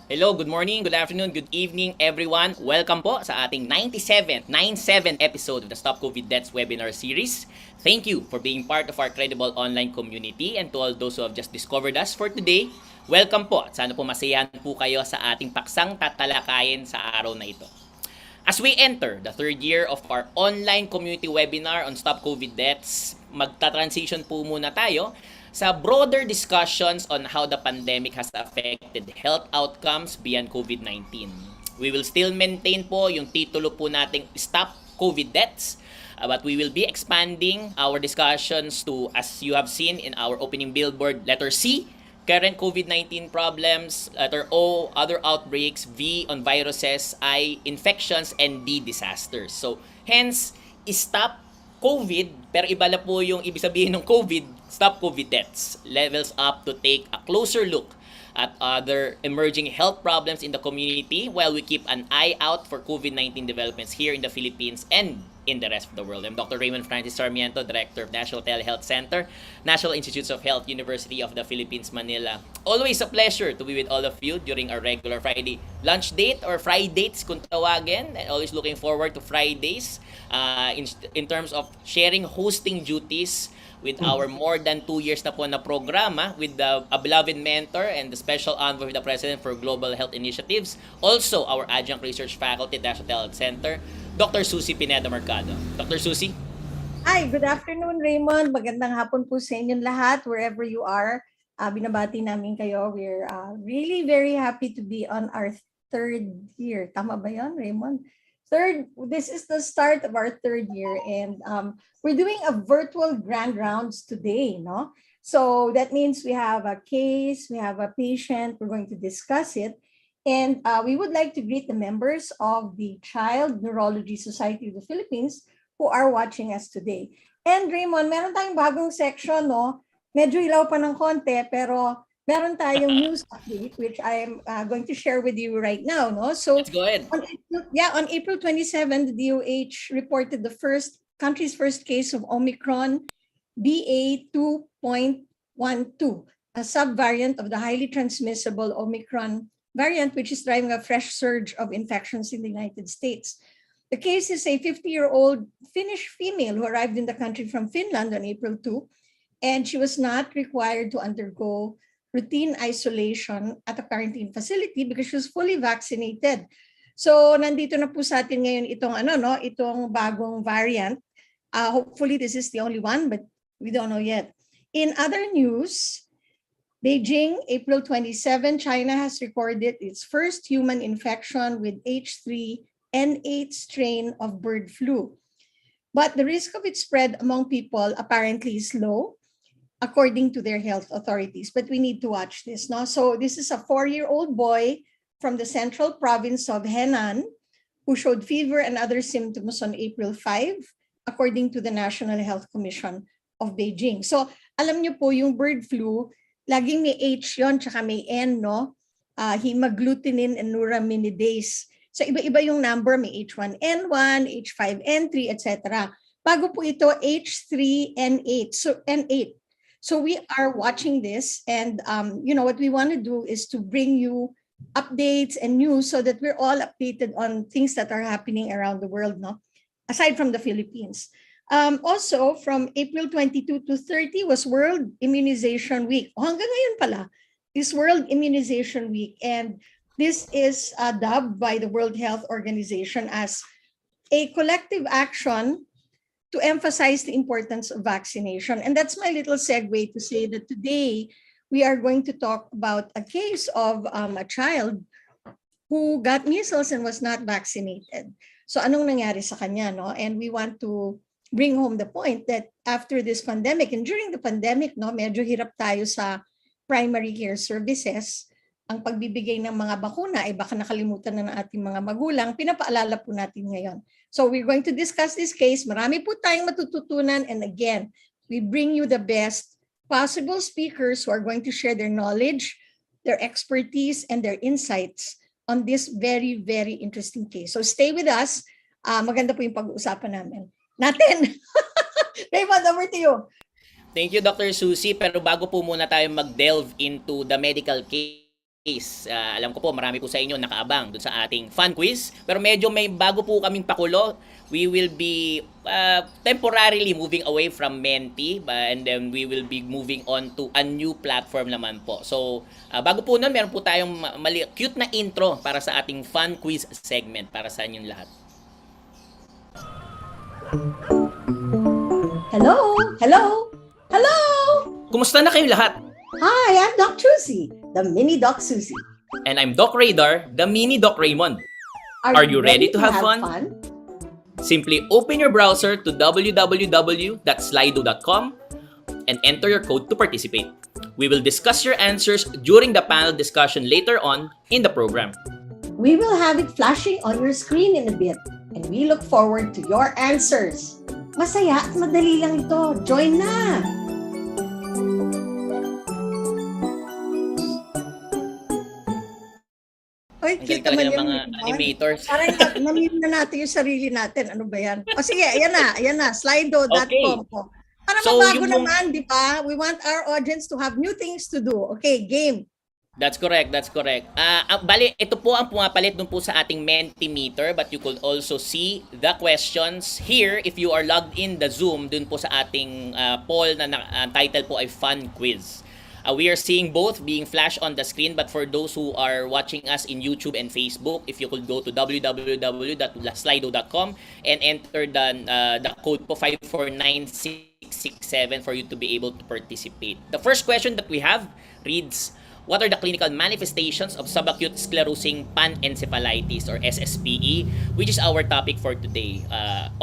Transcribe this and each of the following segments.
Hello, good morning, good afternoon, good evening everyone. Welcome po sa ating 97th episode of the Stop COVID Deaths webinar series. Thank you for being part of our credible online community, and to all those who have just discovered us for today, welcome po. Sana po masayahan po kayo sa ating paksang tatalakayin sa araw na ito. As we enter the third year of our online community webinar on Stop COVID Deaths, magta-transition po muna tayo sa broader discussions on how the pandemic has affected health outcomes beyond COVID-19. We will still maintain po yung titulo po nating Stop COVID Deaths, but we will be expanding our discussions to, as you have seen in our opening billboard, letter C, current COVID-19 problems, letter O, other outbreaks, V on viruses, I, infections, and D, disasters. So, hence, stop COVID, pero iba na po yung ibig sabihin ng COVID, stop COVID deaths. Levels up to take a closer look at other emerging health problems in the community while we keep an eye out for COVID-19 developments here in the Philippines and in the rest of the world. I'm Dr. Raymond Francis Sarmiento, Director of National Telehealth Center, National Institutes of Health, University of the Philippines, Manila. Always a pleasure to be with all of you during our regular Friday lunch date or Fridates kung tawagin. Always looking forward to Fridays in terms of sharing hosting duties with our more than 2 years na po na programa with a beloved mentor and the special envoy of the President for Global Health Initiatives. Also, our adjunct research faculty at National Telehealth Center, Dr. Susie Pineda Mercado. Dr. Susie? Hi, good afternoon Raymond. Magandang hapon po sa inyong lahat wherever you are. Binabati namin kayo. We're really very happy to be on our third year. Tama ba yan, Raymond? This is the start of our third year, and we're doing a virtual grand rounds today, no? So that means we have a case, we have a patient, we're going to discuss it. And we would like to greet the members of the Child Neurology Society of the Philippines who are watching us today. And Raymond, meron tayong bagong section, no? Medyo ilaw pa ng konti, pero meron tayong news update which I am going to share with you right now, no? So Let's go ahead. On April 27, the DOH reported the country's first case of Omicron BA.2.12, a subvariant of the highly transmissible Omicron variant, which is driving a fresh surge of infections in the United States. The case is a 50-year-old Finnish female who arrived in the country from Finland on April 2, and she was not required to undergo routine isolation at a quarantine facility because she was fully vaccinated. So nandito na po sa atin ngayon itong bagong variant. Hopefully this is the only one, but we don't know yet. In other news, Beijing, April 27, China has recorded its first human infection with H3N8 strain of bird flu. But the risk of its spread among people apparently is low, according to their health authorities. But we need to watch this. No? So this is a 4-year-old boy from the central province of Henan who showed fever and other symptoms on April 5, according to the National Health Commission of Beijing. So alam niyo po yung bird flu, laging may H yon tsaka may N, no? Hemagglutinin and neuraminidase. So iba-iba yung number, may H1N1, H5N3, etc. Bago po ito, H3N8. So N8. So we are watching this, and what we want to do is to bring you updates and news so that we're all updated on things that are happening around the world, no? Aside from the Philippines. Also, from April 22 to 30 was World Immunization Week. Hanggang ngayon pala, this World Immunization Week. And this is dubbed by the World Health Organization as a collective action to emphasize the importance of vaccination. And that's my little segue to say that today we are going to talk about a case of a child who got measles and was not vaccinated. So anong nangyari sa kanya, no? And we want to bring home the point that after this pandemic and during the pandemic, no, medyo hirap tayo sa primary care services. Ang pagbibigay ng mga bakuna ay baka nakalimutan na ng ating mga magulang. Pinapaalala po natin ngayon. So we're going to discuss this case. Marami po tayong matututunan. And again, we bring you the best possible speakers who are going to share their knowledge, their expertise, and their insights on this very, very interesting case. So stay with us. Maganda po yung pag-uusapan natin. Raymond, over to you. Thank you, Dr. Susie. Pero bago po muna tayo mag-delve into the medical case alam ko po marami po sa inyo nakaabang dun sa ating fun quiz. Pero medyo may bago po kaming pakulo. We will be temporarily moving away from Menti and then we will be moving on to a new platform naman po. So, bago po nun, meron po tayong cute na intro para sa ating fun quiz segment para sa inyong lahat. Hello? Hello? Hello? Kumusta na kayo lahat? Hi, I'm Doc Susie, the mini Doc Susie. And I'm Doc Radar, the mini Doc Raymond. Are you ready to have fun? Simply open your browser to www.slido.com and enter your code to participate. We will discuss your answers during the panel discussion later on in the program. We will have it flashing on your screen in a bit, and we look forward to your answers. Masaya at madali lang ito. Join na! Oy, cute naman yung mga animators. Parang na-meme na natin yung sarili natin. Ano ba yan? O sige, ayan na. Slido.com po. Para So, mabago naman, di ba? We want our audience to have new things to do. Okay, game. That's correct. Bali, ito po ang pumapalit dun po sa ating Mentimeter, but you could also see the questions here if you are logged in the Zoom dun po sa ating poll na title po ay Fun Quiz. We are seeing both being flashed on the screen, but for those who are watching us in YouTube and Facebook, if you could go to www.slido.com and enter the code po 549667 for you to be able to participate. The first question that we have reads, what are the clinical manifestations of subacute sclerosing panencephalitis or SSPE, which is our topic for today?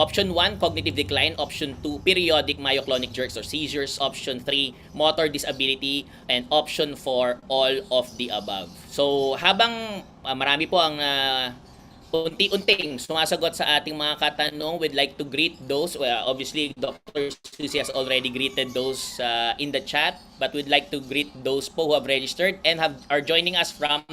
Option 1, cognitive decline. Option 2, periodic myoclonic jerks or seizures. Option 3, motor disability. And option 4, all of the above. So, habang marami po ang unti-unting sumasagot sa ating mga katanong, we'd like to greet those. Obviously, Dr. Susie has already greeted those in the chat, but we'd like to greet those po who have registered and are joining us from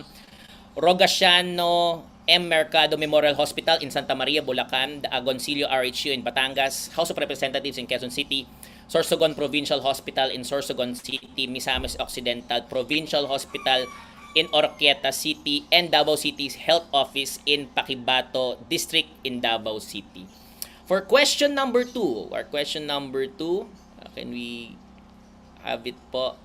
Rogasiano M. Mercado Memorial Hospital in Santa Maria, Bulacan, the Agoncillo RHU in Batangas, House of Representatives in Quezon City, Sorsogon Provincial Hospital in Sorsogon City, Misamis Occidental Provincial Hospital in Oroquieta City, and Davao City's Health Office in Paquibato District in Davao City. For question number 2, can we have it po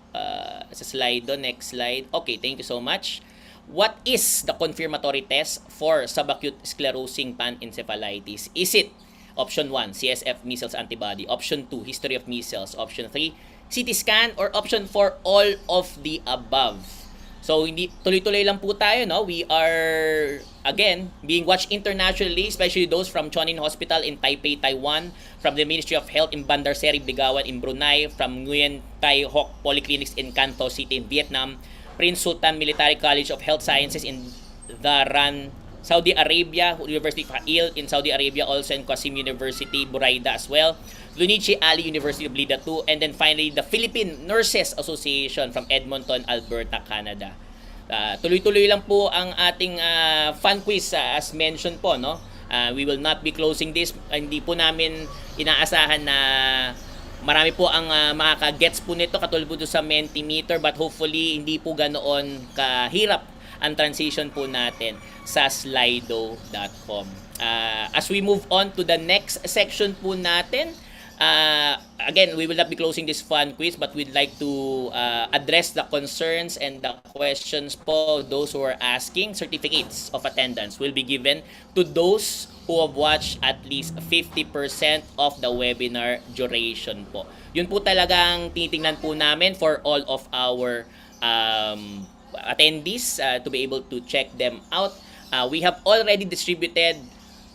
sa slide, next slide. Okay, thank you so much. What is the confirmatory test for subacute sclerosing panencephalitis? Is it option 1, CSF measles antibody, option 2, history of measles, option 3, CT scan, or option 4, all of the above? So, hindi tuloy-tuloy lang po tayo, no? We are, again, being watched internationally, especially those from Chuanin Hospital in Taipei, Taiwan, from the Ministry of Health in Bandar Seri, Begawan in Brunei, from Nguyen Tai Hoc Polyclinics in Can Tho City in Vietnam, Prince Sultan Military College of Health Sciences in Dhahran, Saudi Arabia, University of Hail in Saudi Arabia, also in Qasim University, Buraida as well, Lunichi Ali University of Blida 2, and then finally the Philippine Nurses Association from Edmonton, Alberta, Canada. Tuloy-tuloy lang po ang ating fun quiz as mentioned po, no? We will not be closing this. Hindi po namin inaasahan na marami po ang makaka-gets po nito katulad po sa Mentimeter, but hopefully hindi po ganoon kahirap ang transition po natin sa slido.com. As we move on to the next section po natin, again, we will not be closing this fun quiz, but we'd like to address the concerns and the questions po. Those who are asking, certificates of attendance will be given to those who have watched at least 50% of the webinar duration po. Yun po talagang tinitingnan po namin for all of our attendees to be able to check them out. We have already distributed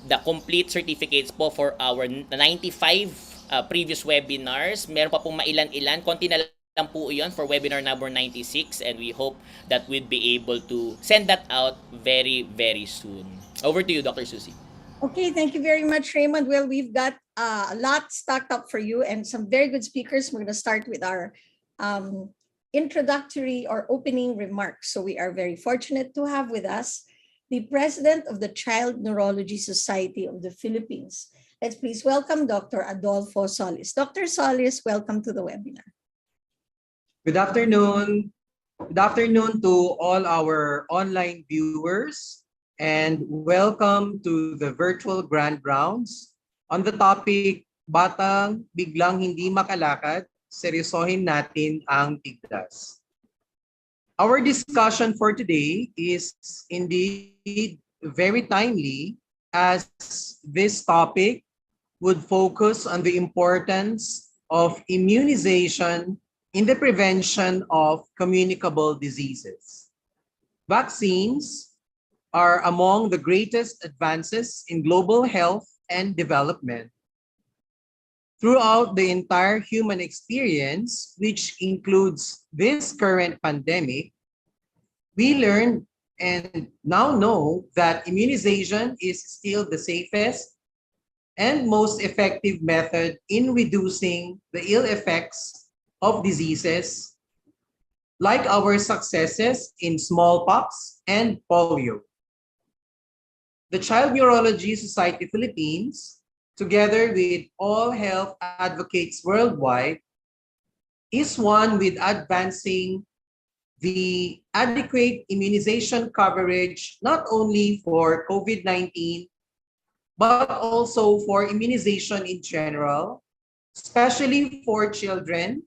the complete certificates po for our 95 previous webinars. Meron pa pong mailan-ilan. Konti na lang po iyon for webinar number 96, and we hope that we'll be able to send that out very, very soon. Over to you, Dr. Susie. Okay, thank you very much, Raymond. Well, we've got a lot stocked up for you and some very good speakers. We're going to start with our introductory or opening remarks. So we are very fortunate to have with us the President of the Child Neurology Society of the Philippines. Let's please welcome Dr. Adolfo Solis. Dr. Solis, welcome to the webinar. Good afternoon. Good afternoon to all our online viewers and welcome to the virtual grand rounds on the topic Batang Biglang Hindi Makalakad, Seryosohin Natin ang Tigdas. Our discussion for today is indeed very timely as this topic would focus on the importance of immunization in the prevention of communicable diseases. Vaccines are among the greatest advances in global health and development. Throughout the entire human experience, which includes this current pandemic, we learned and now know that immunization is still the safest and most effective method in reducing the ill effects of diseases like our successes in smallpox and polio. The Child Neurology Society Philippines, together with all health advocates worldwide, is one with advancing the adequate immunization coverage not only for COVID-19, but also for immunization in general, especially for children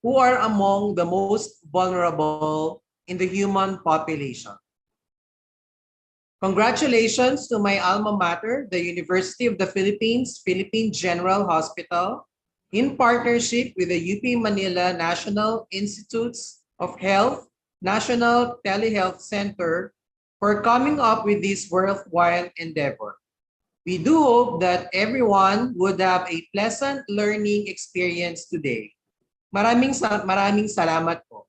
who are among the most vulnerable in the human population. Congratulations to my alma mater, the University of the Philippines, Philippine General Hospital, in partnership with the UP Manila National Institutes of Health National Telehealth Center for coming up with this worthwhile endeavor. We do hope that everyone would have a pleasant learning experience today. Maraming salamat po.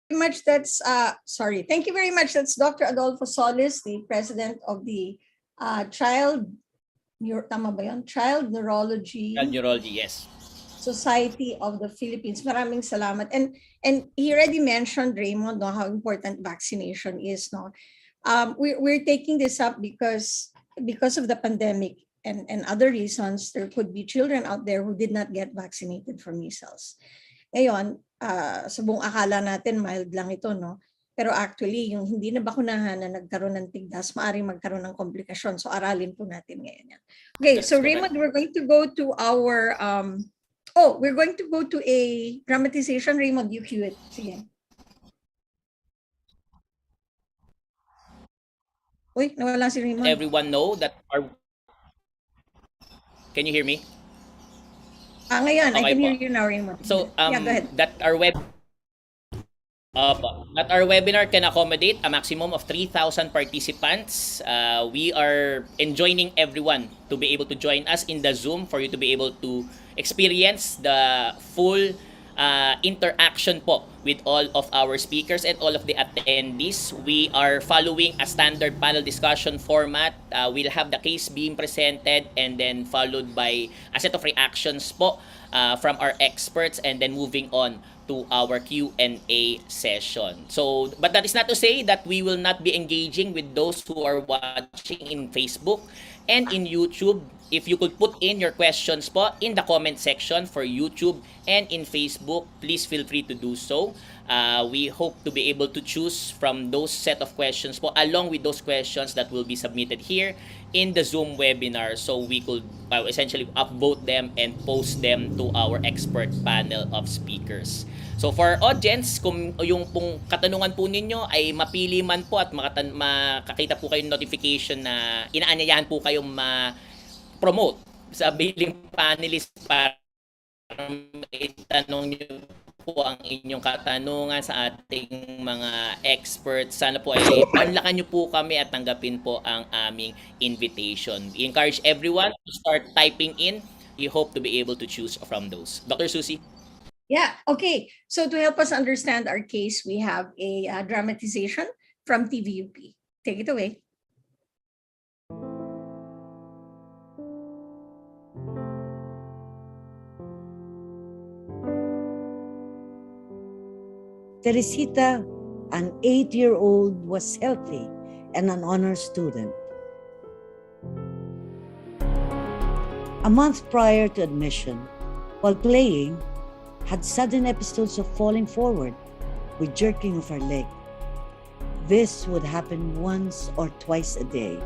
Thank you very much. That's Dr. Adolfo Solis, the president of the Child Neurology Child Neurology, yes. Society of the Philippines. Maraming salamat. And he already mentioned, Raymond, no, how important vaccination is. No, we're taking this up because of the pandemic and other reasons. There could be children out there who did not get vaccinated for measles. Ngayon, sa buong akala natin mild lang ito, no? Pero actually, yung hindi na bakunahan na nagkaroon ng tigdas, maaaring magkaroon ng komplikasyon. So aralin po natin ngayon yan. Okay, That's so correct. Raymond, we're going to go to our we're going to go to a dramatization. Raymond, you cue it. Sige. Uy, nawala si Raymond. Everyone know that our... Can you hear me? Ngayon, I Okay can po. hear you now, Raymond. So, yeah, go ahead. that our webinar can accommodate a maximum of 3,000 participants. We are enjoining everyone to be able to join us in the Zoom for you to be able to experience the full interaction po with all of our speakers and all of the attendees. We are following a standard panel discussion format. We'll have the case being presented and then followed by a set of reactions po from our experts and then moving on to our Q&A session. So, but that is not to say that we will not be engaging with those who are watching in Facebook and in YouTube. If you could put in your questions po in the comment section for YouTube and in Facebook, please feel free to do so. We hope to be able to choose from those set of questions po along with those questions that will be submitted here in the Zoom webinar, so we could essentially upvote them and post them to our expert panel of speakers. So for our audience, kung yung pong katanungan po ninyo ay mapili man po at makakita po kayong notification na inaanyayahan po kayong ma-promote sa billing panelist para itanong nyo po ang inyong katanungan sa ating mga experts. Sana po ay panlakan nyo po kami at tanggapin po ang aming invitation. We encourage everyone to start typing in. We hope to be able to choose from those. Dr. Susie? Yeah, okay. So to help us understand our case, we have a dramatization from TVUP. Take it away. Teresita, an 8-year-old, was healthy and an honor student. A month prior to admission, while playing, had sudden episodes of falling forward with jerking of her leg. This would happen once or twice a day.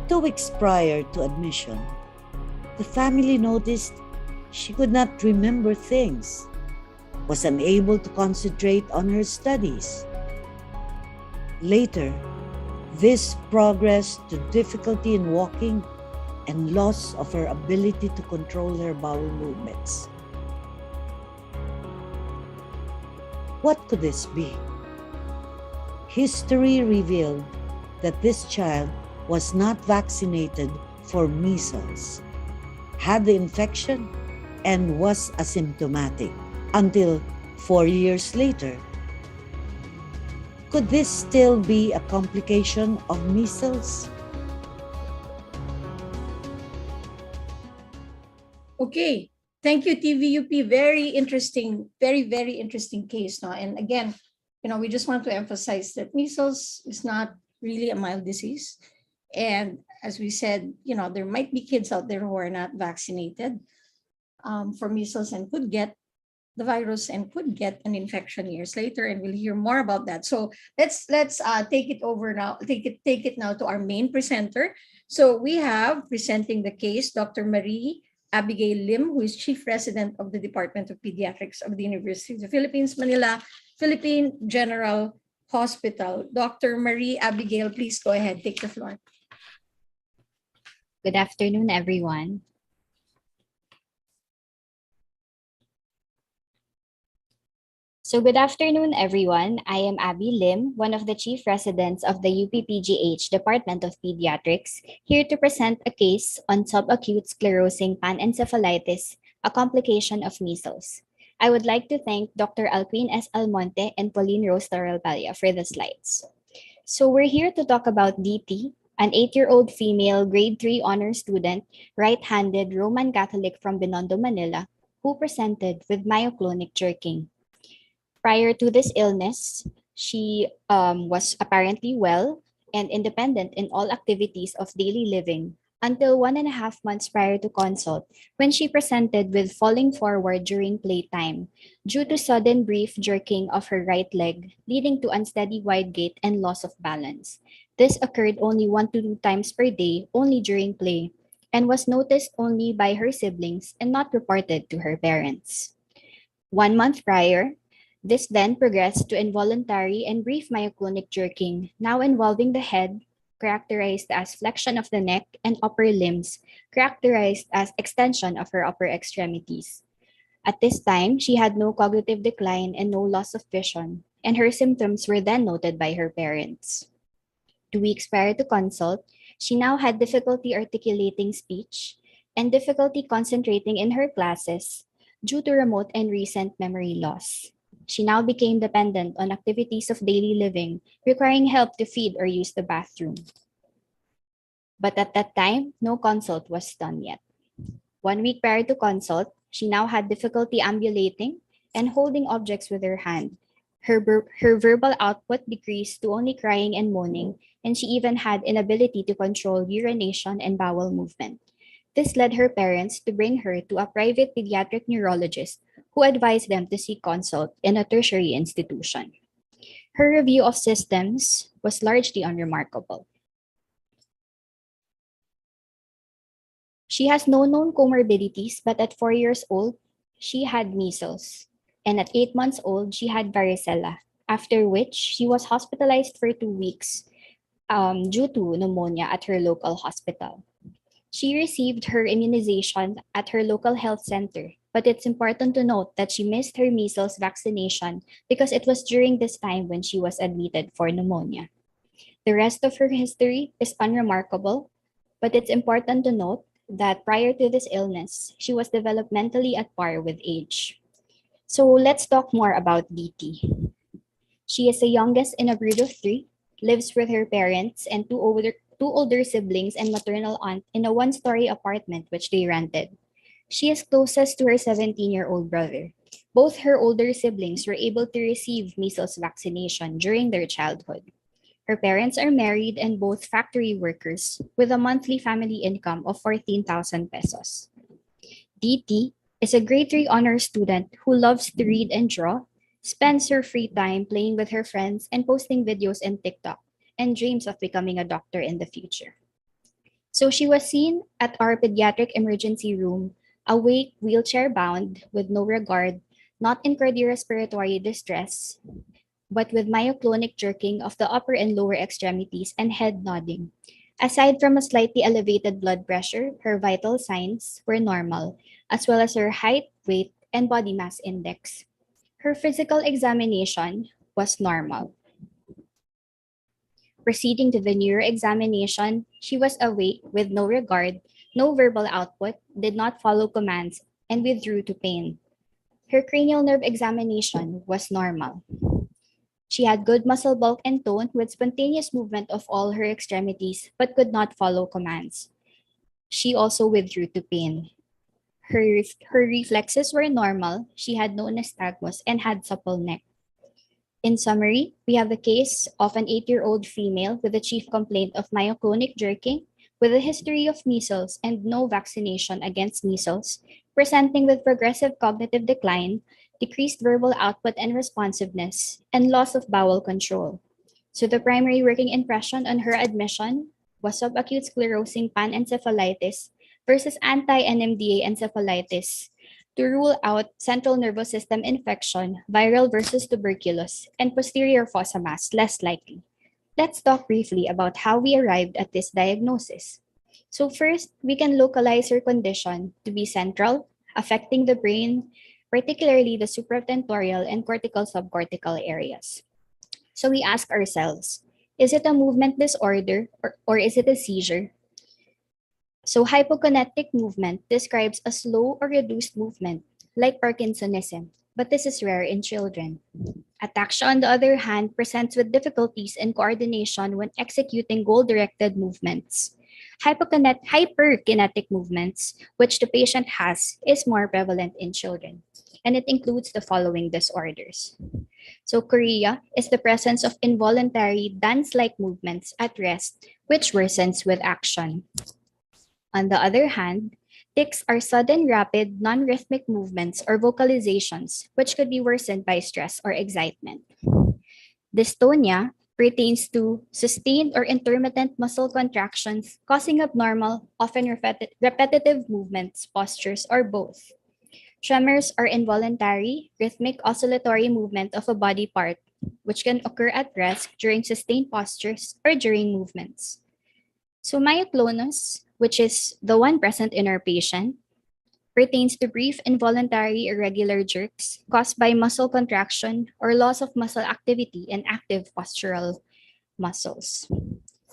2 weeks prior to admission, the family noticed she could not remember things, was unable to concentrate on her studies. Later, this progressed to difficulty in walking and loss of her ability to control her bowel movements. What could this be? History revealed that this child was not vaccinated for measles, had the infection, and was asymptomatic until 4 years later. Could this still be a complication of measles? Okay, thank you, TVUP. Very interesting, very interesting case. No? And again, we just want to emphasize that measles is not really a mild disease. And as we said, there might be kids out there who are not vaccinated for measles and could get the virus and could get an infection years later, and we'll hear more about that. So let's take it over now. Take it now to our main presenter. So we have presenting the case Dr. Abigail Lim, who is Chief Resident of the Department of Pediatrics of the University of the Philippines, Manila, Philippine General Hospital. Dr. Marie Abigail, please go ahead, take the floor. Good afternoon, everyone. Good afternoon, everyone. I am Abby Lim, one of the chief residents of the UPPGH Department of Pediatrics, here to present a case on subacute sclerosing panencephalitis, a complication of measles. I would like to thank Dr. Alquin S. Almonte and Pauline Rose Torralpalla for the slides. So we're here to talk about DT, an 8-year-old female grade 3 honor student, right-handed Roman Catholic from Binondo, Manila, who presented with myoclonic jerking. Prior to this illness, she was apparently well and independent in all activities of daily living until 1.5 months prior to consult, when she presented with falling forward during playtime due to sudden brief jerking of her right leg, leading to unsteady wide gait and loss of balance. This occurred only 1 to 2 times per day, only during play, and was noticed only by her siblings and not reported to her parents. 1 month prior, this then progressed to involuntary and brief myoclonic jerking, now involving the head, characterized as flexion of the neck, and upper limbs, characterized as extension of her upper extremities. At this time, she had no cognitive decline and no loss of vision, and her symptoms were then noted by her parents. 2 weeks prior to consult, she now had difficulty articulating speech and difficulty concentrating in her classes due to remote and recent memory loss. She now became dependent on activities of daily living, requiring help to feed or use the bathroom. But at that time, no consult was done yet. 1 week prior to consult, she now had difficulty ambulating and holding objects with her hand. Her verbal output decreased to only crying and moaning, and she even had inability to control urination and bowel movement. This led her parents to bring her to a private pediatric neurologist who advised them to seek consult in a tertiary institution. Her review of systems was largely unremarkable. She has no known comorbidities, but at 4 years old, she had measles. And at 8 months old, she had varicella, after which she was hospitalized for 2 weeks due to pneumonia at her local hospital. She received her immunization at her local health center, but it's important to note that she missed her measles vaccination because it was during this time when she was admitted for pneumonia. The rest of her history is unremarkable, but it's important to note that prior to this illness, she was developmentally at par with age. So let's talk more about DT. She is the youngest in a brood of 3, lives with her parents and two older siblings and maternal aunt in a 1-story apartment which they rented. She is closest to her 17-year-old brother. Both her older siblings were able to receive measles vaccination during their childhood. Her parents are married and both factory workers with a monthly family income of 14,000 pesos. DT is a grade 3 honor student who loves to read and draw, spends her free time playing with her friends and posting videos in TikTok, and dreams of becoming a doctor in the future. So she was seen at our pediatric emergency room, awake, wheelchair bound, with no regard, not in cardiorespiratory distress, but with myoclonic jerking of the upper and lower extremities and head nodding. Aside from a slightly elevated blood pressure, her vital signs were normal, as well as her height, weight, and body mass index. Her physical examination was normal. Proceeding to the neuro examination, she was awake with no regard, no verbal output, did not follow commands, and withdrew to pain. Her cranial nerve examination was normal. She had good muscle bulk and tone with spontaneous movement of all her extremities but could not follow commands. She also withdrew to pain. Her reflexes were normal. She had no nystagmus and had supple neck. In summary, we have the case of an 8-year-old female with a chief complaint of myoclonic jerking, with a history of measles and no vaccination against measles, presenting with progressive cognitive decline, decreased verbal output and responsiveness, and loss of bowel control. So the primary working impression on her admission was subacute sclerosing panencephalitis versus anti-NMDA encephalitis to rule out central nervous system infection, viral versus tuberculous, and posterior fossa mass less likely. Let's talk briefly about how we arrived at this diagnosis. So first, we can localize her condition to be central, affecting the brain, particularly the supratentorial and cortical subcortical areas. So we ask ourselves, is it a movement disorder or is it a seizure? So hypokinetic movement describes a slow or reduced movement, like Parkinsonism, but this is rare in children. Ataxia, on the other hand, presents with difficulties in coordination when executing goal-directed movements. Hyperkinetic movements, which the patient has, is more prevalent in children, and it includes the following disorders. So chorea is the presence of involuntary dance-like movements at rest, which worsens with action. On the other hand, tics are sudden, rapid, non-rhythmic movements or vocalizations, which could be worsened by stress or excitement. Dystonia pertains to sustained or intermittent muscle contractions causing abnormal, often repetitive movements, postures, or both. Tremors are involuntary, rhythmic oscillatory movement of a body part, which can occur at rest during sustained postures or during movements. So myoclonus, which is the one present in our patient, pertains to brief involuntary irregular jerks caused by muscle contraction or loss of muscle activity in active postural muscles.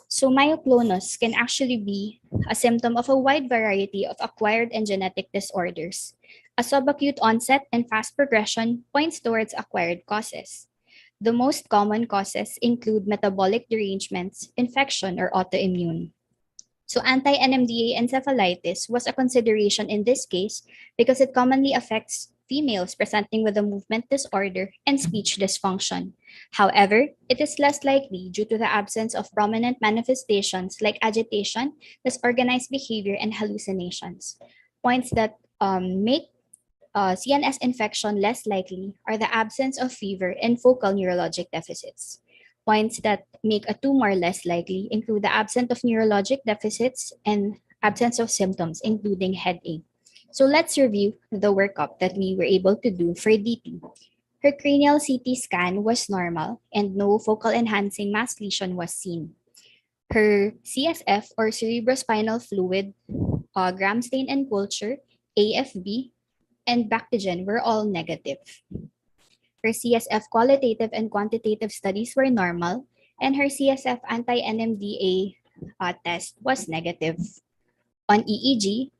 So myoclonus can actually be a symptom of a wide variety of acquired and genetic disorders. A subacute onset and fast progression points towards acquired causes. The most common causes include metabolic derangements, infection, or autoimmune. So anti-NMDA encephalitis was a consideration in this case because it commonly affects females presenting with a movement disorder and speech dysfunction. However, it is less likely due to the absence of prominent manifestations like agitation, disorganized behavior, and hallucinations. Points that make CNS infection less likely are the absence of fever and focal neurologic deficits. Points that make a tumor less likely include the absence of neurologic deficits and absence of symptoms, including headache. So let's review the workup that we were able to do for DT. Her cranial CT scan was normal and no focal enhancing mass lesion was seen. Her CSF or cerebrospinal fluid, gram stain and culture, AFB, and Bactigen were all negative. Her CSF qualitative and quantitative studies were normal, and her CSF anti-NMDA test was negative. On EEG,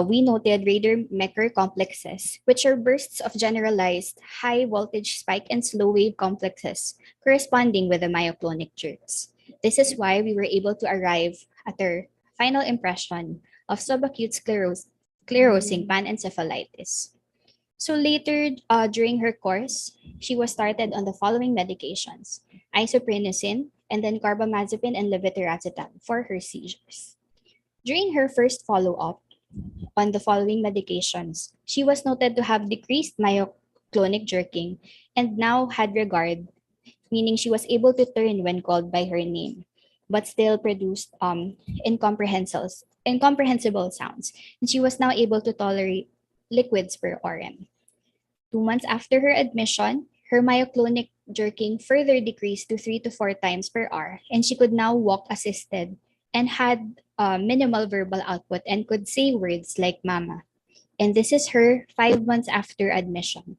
we noted radar-Mecker complexes, which are bursts of generalized high-voltage spike and slow-wave complexes corresponding with the myoclonic jerks. This is why we were able to arrive at our final impression of subacute sclerosing panencephalitis. So later, during her course, she was started on the following medications: isoprinosine, and then carbamazepine and levetiracetam for her seizures. During her first follow-up, on the following medications. She was noted to have decreased myoclonic jerking and now had regard, meaning she was able to turn when called by her name, but still produced incomprehensible sounds. And she was now able to tolerate liquids per RM. 2 months after her admission, her myoclonic jerking further decreased to 3 to 4 times per hour, and she could now walk assisted and had minimal verbal output and could say words like mama. And this is her 5 months after admission.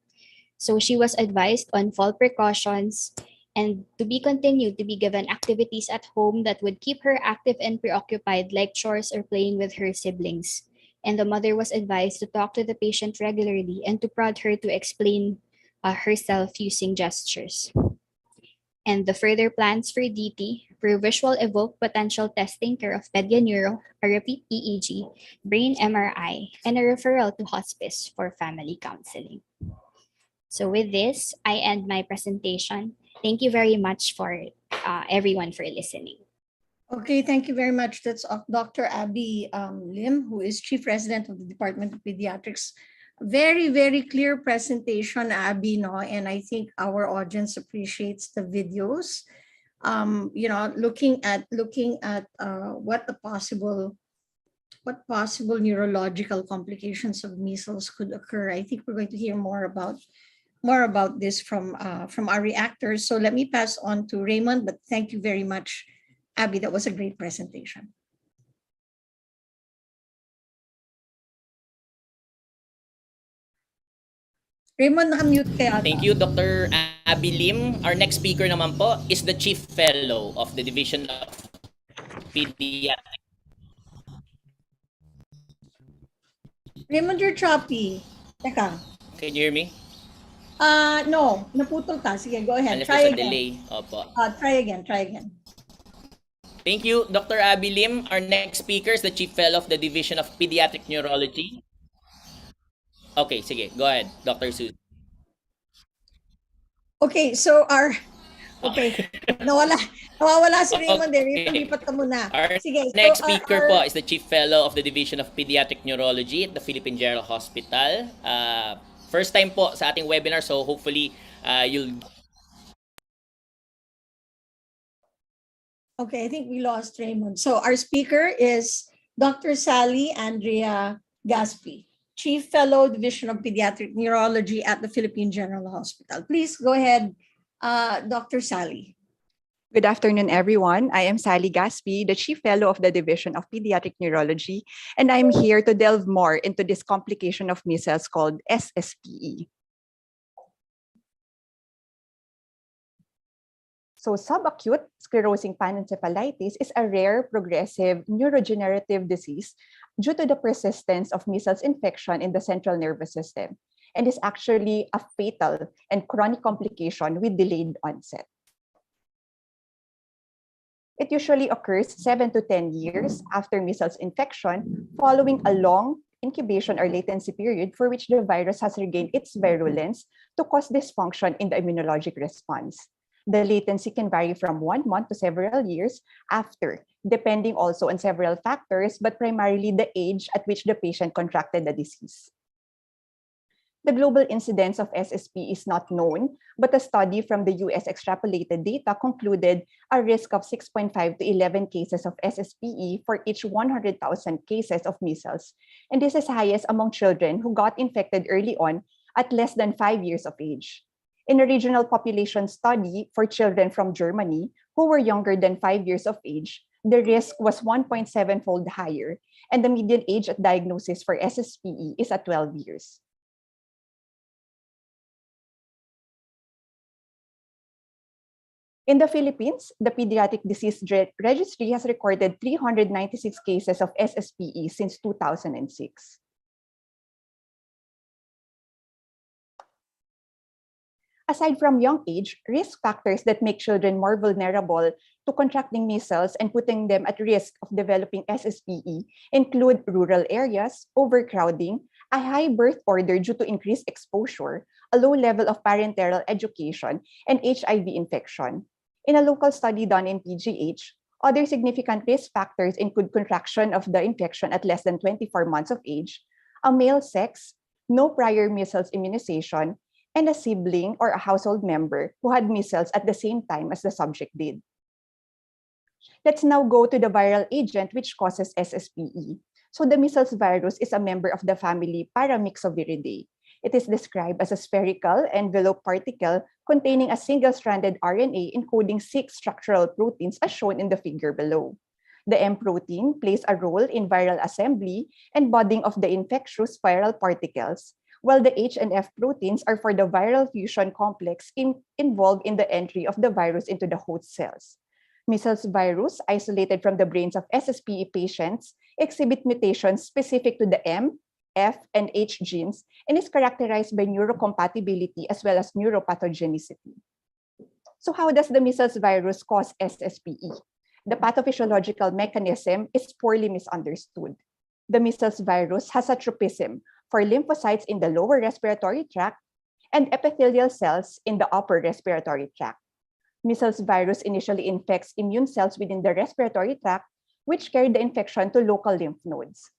So she was advised on fall precautions and to be continued to be given activities at home that would keep her active and preoccupied, like chores or playing with her siblings. And the mother was advised to talk to the patient regularly and to prod her to explain herself using gestures. And the further plans for DT were visual evoke potential testing care of Pedianeuro, a repeat EEG, brain MRI, and a referral to hospice for family counseling. So with this, I end my presentation. Thank you very much for everyone for listening. Okay, thank you very much. That's Dr. Abby Lim, who is Chief Resident of the Department of Pediatrics. Very, very clear presentation, Abby, no? And I think our audience appreciates the videos. Looking at what possible neurological complications of measles could occur. I think we're going to hear more about this from our reactors. So let me pass on to Raymond, but thank you very much, Abby. That was a great presentation. Raymond, naka-mute kaya ata. Thank you, Dr. Abby Lim. Our next speaker naman po is the Chief Fellow of the Division of Pediatrics. Raymond, you're choppy. Teka. Can you hear me? No, naputol ka. Sige, go ahead. Unless Try there's a again. delay. Opo. Try again. Thank you, Dr. Abby Lim. Our next speaker is the Chief Fellow of the Division of Pediatric Neurology. Okay, sige. Go ahead, Dr. Susan. Okay, so nawawala si Raymond. Raymond, lipat ka muna. Our Sige, next speaker po is the Chief Fellow of the Division of Pediatric Neurology at the Philippine General Hospital. First time po sa ating webinar, so hopefully you'll... Okay, I think we lost Raymond. So our speaker is Dr. Sally Andrea Gaspi, Chief Fellow, Division of Pediatric Neurology at the Philippine General Hospital. Please go ahead, Dr. Sally. Good afternoon, everyone. I am Sally Gaspi, the Chief Fellow of the Division of Pediatric Neurology, and I'm here to delve more into this complication of measles called SSPE. So subacute sclerosing panencephalitis is a rare progressive neurodegenerative disease due to the persistence of measles infection in the central nervous system, and is actually a fatal and chronic complication with delayed onset. It usually occurs 7 to 10 years after measles infection, following a long incubation or latency period for which the virus has regained its virulence to cause dysfunction in the immunologic response. The latency can vary from 1 month to several years after, depending also on several factors, but primarily the age at which the patient contracted the disease. The global incidence of SSP is not known, but a study from the US extrapolated data concluded a risk of 6.5 to 11 cases of SSPE for each 100,000 cases of measles, and this is highest among children who got infected early on at less than 5 years of age. In a regional population study for children from Germany who were younger than 5 years of age, the risk was 1.7-fold higher, and the median age at diagnosis for SSPE is at 12 years. In the Philippines, the Pediatric Disease Registry has recorded 396 cases of SSPE since 2006. Aside from young age, risk factors that make children more vulnerable to contracting measles and putting them at risk of developing SSPE include rural areas, overcrowding, a high birth order due to increased exposure, a low level of parenteral education, and HIV infection. In a local study done in PGH, Other significant risk factors include contraction of the infection at less than 24 months of age, a male sex, no prior measles immunization, and a sibling or a household member who had measles at the same time as the subject did. Let's now go to the viral agent which causes SSPE. So the measles virus is a member of the family Paramyxoviridae. It is described as a spherical envelope particle containing a single-stranded RNA encoding 6 structural proteins as shown in the figure below. The M protein plays a role in viral assembly and budding of the infectious viral particles, while the H and F proteins are for the viral fusion complex involved in the entry of the virus into the host cells. Measles virus, isolated from the brains of SSPE patients, exhibit mutations specific to the M, F, and H genes and is characterized by neurocompatibility as well as neuropathogenicity. So how does the measles virus cause SSPE? The pathophysiological mechanism is poorly misunderstood. The measles virus has a tropism for lymphocytes in the lower respiratory tract and epithelial cells in the upper respiratory tract. Measles virus initially infects immune cells within the respiratory tract, which carry the infection to local lymph nodes.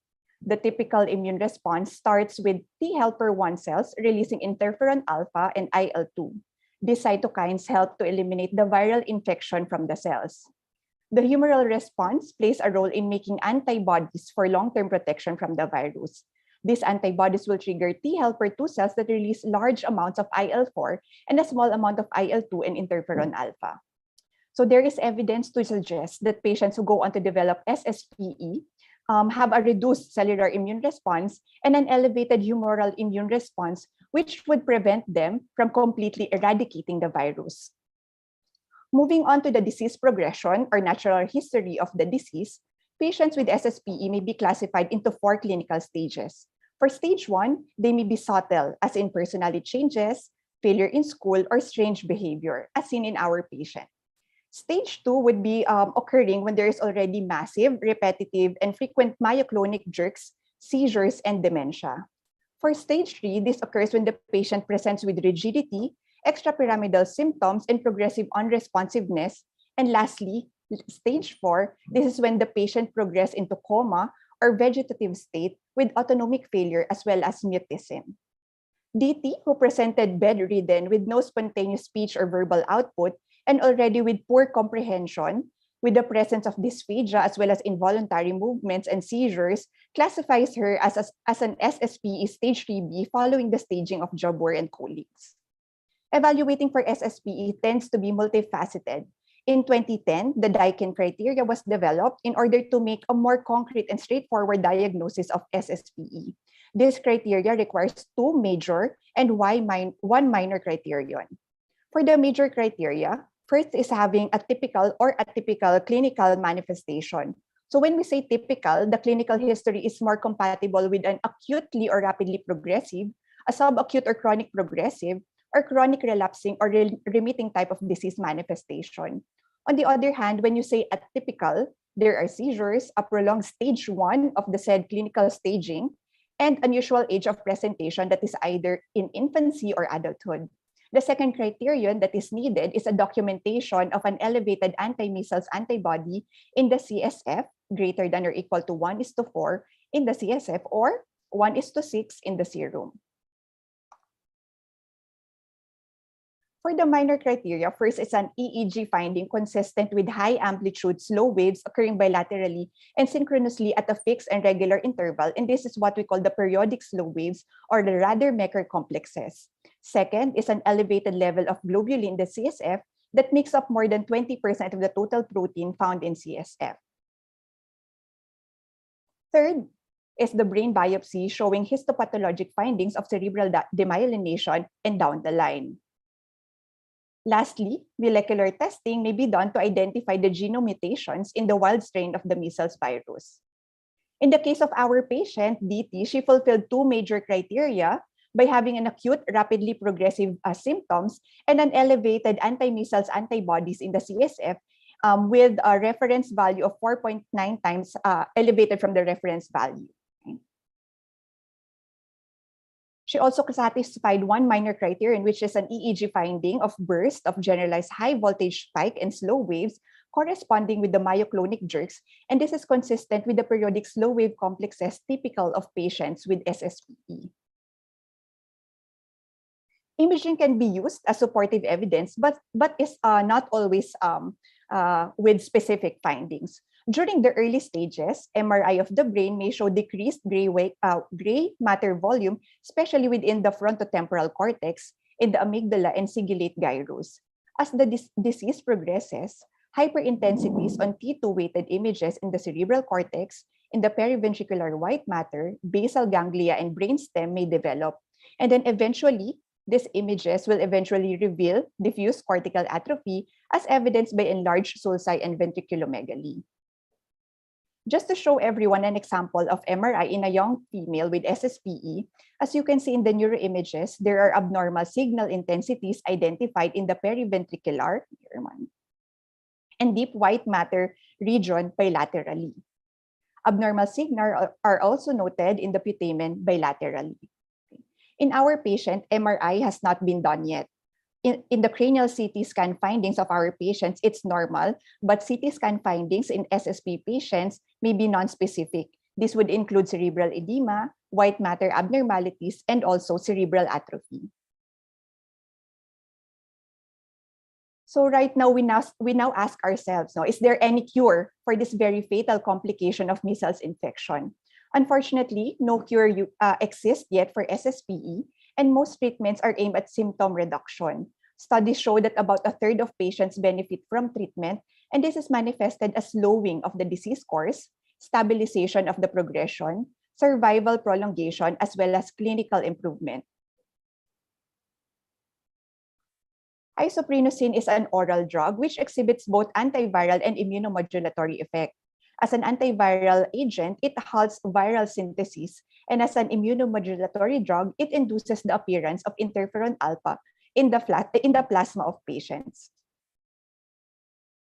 The typical immune response starts with T helper 1 cells releasing interferon alpha and IL-2. These cytokines help to eliminate the viral infection from the cells. The humoral response plays a role in making antibodies for long-term protection from the virus. These antibodies will trigger T helper 2 cells that release large amounts of IL-4 and a small amount of IL-2 and interferon alpha. So there is evidence to suggest that patients who go on to develop SSPE have a reduced cellular immune response and an elevated humoral immune response, which would prevent them from completely eradicating the virus. Moving on to the disease progression or natural history of the disease, patients with SSPE may be classified into 4 clinical stages. For stage 1, they may be subtle, as in personality changes, failure in school, or strange behavior, as seen in our patient. Stage 2 would be occurring when there is already massive, repetitive, and frequent myoclonic jerks, seizures, and dementia. For stage 3, this occurs when the patient presents with rigidity, extrapyramidal symptoms, and progressive unresponsiveness. And lastly, stage 4, this is when the patient progresses into coma or vegetative state with autonomic failure as well as mutism. DT, who presented bedridden with no spontaneous speech or verbal output, and already with poor comprehension, with the presence of dysphagia as well as involuntary movements and seizures, classifies her as an SSPE stage 3B following the staging of Jabbour and colleagues. Evaluating for SSPE tends to be multifaceted. In 2010, the Daikin criteria was developed in order to make a more concrete and straightforward diagnosis of SSPE. This criteria requires 2 major and 1 minor criterion. For the major criteria, first is having a typical or atypical clinical manifestation. So when we say typical, the clinical history is more compatible with an acutely or rapidly progressive, a subacute or chronic progressive, or chronic relapsing or remitting type of disease manifestation. On the other hand, when you say atypical, there are seizures, a prolonged stage 1 of the said clinical staging, and unusual age of presentation that is either in infancy or adulthood. The second criterion that is needed is a documentation of an elevated anti-measles antibody in the CSF greater than or equal to 1:4 in the CSF or 1:6 in the serum. For the minor criteria, first is an EEG finding consistent with high amplitude slow waves occurring bilaterally and synchronously at a fixed and regular interval, and this is what we call the periodic slow waves or the Rader-Mecker complexes. Second is an elevated level of globulin in the CSF that makes up more than 20% of the total protein found in CSF. Third is the brain biopsy showing histopathologic findings of cerebral demyelination and down the line. Lastly, molecular testing may be done to identify the genome mutations in the wild strain of the measles virus. In the case of our patient, DT, she fulfilled 2 major criteria by having an acute, rapidly progressive symptoms and an elevated anti-measles antibodies in the CSF with a reference value of 4.9 times elevated from the reference value. She also satisfied 1 minor criterion, which is an EEG finding of burst of generalized high voltage spike and slow waves corresponding with the myoclonic jerks, and this is consistent with the periodic slow-wave complexes typical of patients with SSPE. Imaging can be used as supportive evidence, but is not always with specific findings. During the early stages, MRI of the brain may show decreased gray matter volume, especially within the frontotemporal cortex, in the amygdala and cingulate gyrus. As the disease progresses, hyperintensities on T2-weighted images in the cerebral cortex, in the periventricular white matter, basal ganglia, and brainstem may develop. And then eventually, these images will eventually reveal diffuse cortical atrophy as evidenced by enlarged sulci and ventriculomegaly. Just to show everyone an example of MRI in a young female with SSPE, as you can see in the neuroimages, there are abnormal signal intensities identified in the periventricular and deep white matter region bilaterally. Abnormal signals are also noted in the putamen bilaterally. In our patient, MRI has not been done yet. In the cranial CT scan findings of our patients, it's normal, but CT scan findings in SSP patients may be non-specific. This would include cerebral edema, white matter abnormalities, and also cerebral atrophy. So right now, we now ask ourselves, is there any cure for this very fatal complication of measles infection? Unfortunately, no cure exists yet for SSPE, and most treatments are aimed at symptom reduction. Studies show that about a third of patients benefit from treatment, and this is manifested as slowing of the disease course, stabilization of the progression, survival prolongation, as well as clinical improvement. Isoprinosine is an oral drug which exhibits both antiviral and immunomodulatory effect. As an antiviral agent, it halts viral synthesis, and as an immunomodulatory drug, it induces the appearance of interferon alpha in the plasma of patients.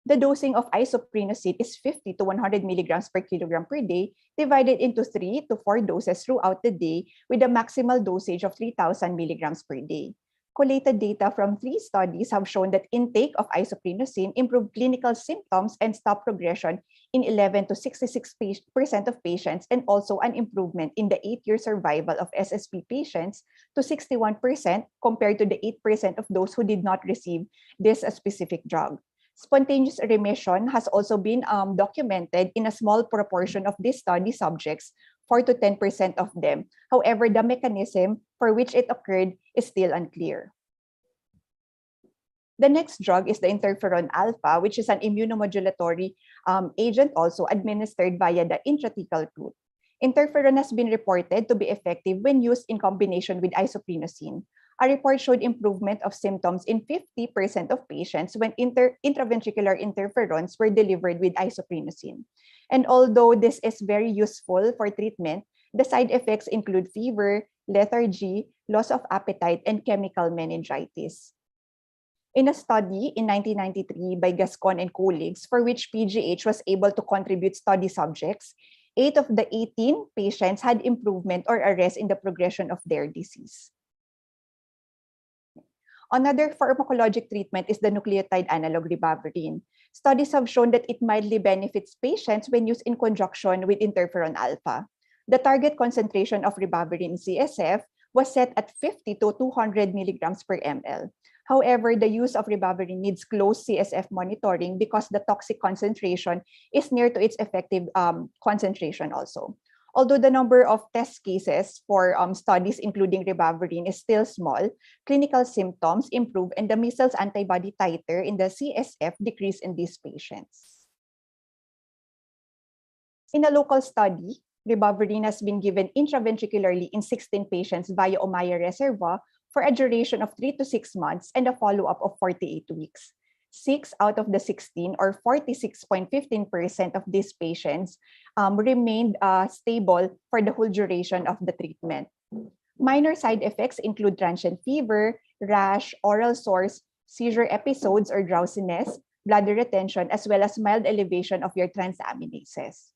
The dosing of isoprinosine is 50 to 100 milligrams per kilogram per day, divided into 3 to 4 doses throughout the day, with a maximal dosage of 3,000 milligrams per day. Collated data from 3 studies have shown that intake of isoprinosine improved clinical symptoms and stopped progression in 11 to 66% of patients, and also an improvement in the 8-year survival of SSP patients to 61% compared to the 8% of those who did not receive this specific drug. Spontaneous remission has also been documented in a small proportion of these study subjects, 4 to 10% of them. However, the mechanism for which it occurred is still unclear. The next drug is the interferon alpha, which is an immunomodulatory agent also administered via the intrathecal route. Interferon has been reported to be effective when used in combination with isoprinosine. A report showed improvement of symptoms in 50% of patients when intraventricular interferons were delivered with isoprinosine. And although this is very useful for treatment, the side effects include fever, lethargy, loss of appetite, and chemical meningitis. In a study in 1993 by Gascon and colleagues, for which PGH was able to contribute study subjects, 8 of the 18 patients had improvement or arrest in the progression of their disease. Another pharmacologic treatment is the nucleotide analog ribavirin. Studies have shown that it mildly benefits patients when used in conjunction with interferon alpha. The target concentration of ribavirin in CSF was set at 50 to 200 milligrams per ml. However, the use of ribavirin needs close CSF monitoring because the toxic concentration is near to its effective concentration also. Although the number of test cases for studies including ribavirin is still small, clinical symptoms improve and the measles antibody titer in the CSF decrease in these patients. In a local study, ribavirin has been given intraventricularly in 16 patients via Ommaya reservoir for a duration of 3 to 6 months and a follow-up of 48 weeks. 6 out of the 16, or 46.15% of these patients, remained stable for the whole duration of the treatment. Minor side effects include transient fever, rash, oral sores, seizure episodes or drowsiness, bladder retention, as well as mild elevation of your transaminases.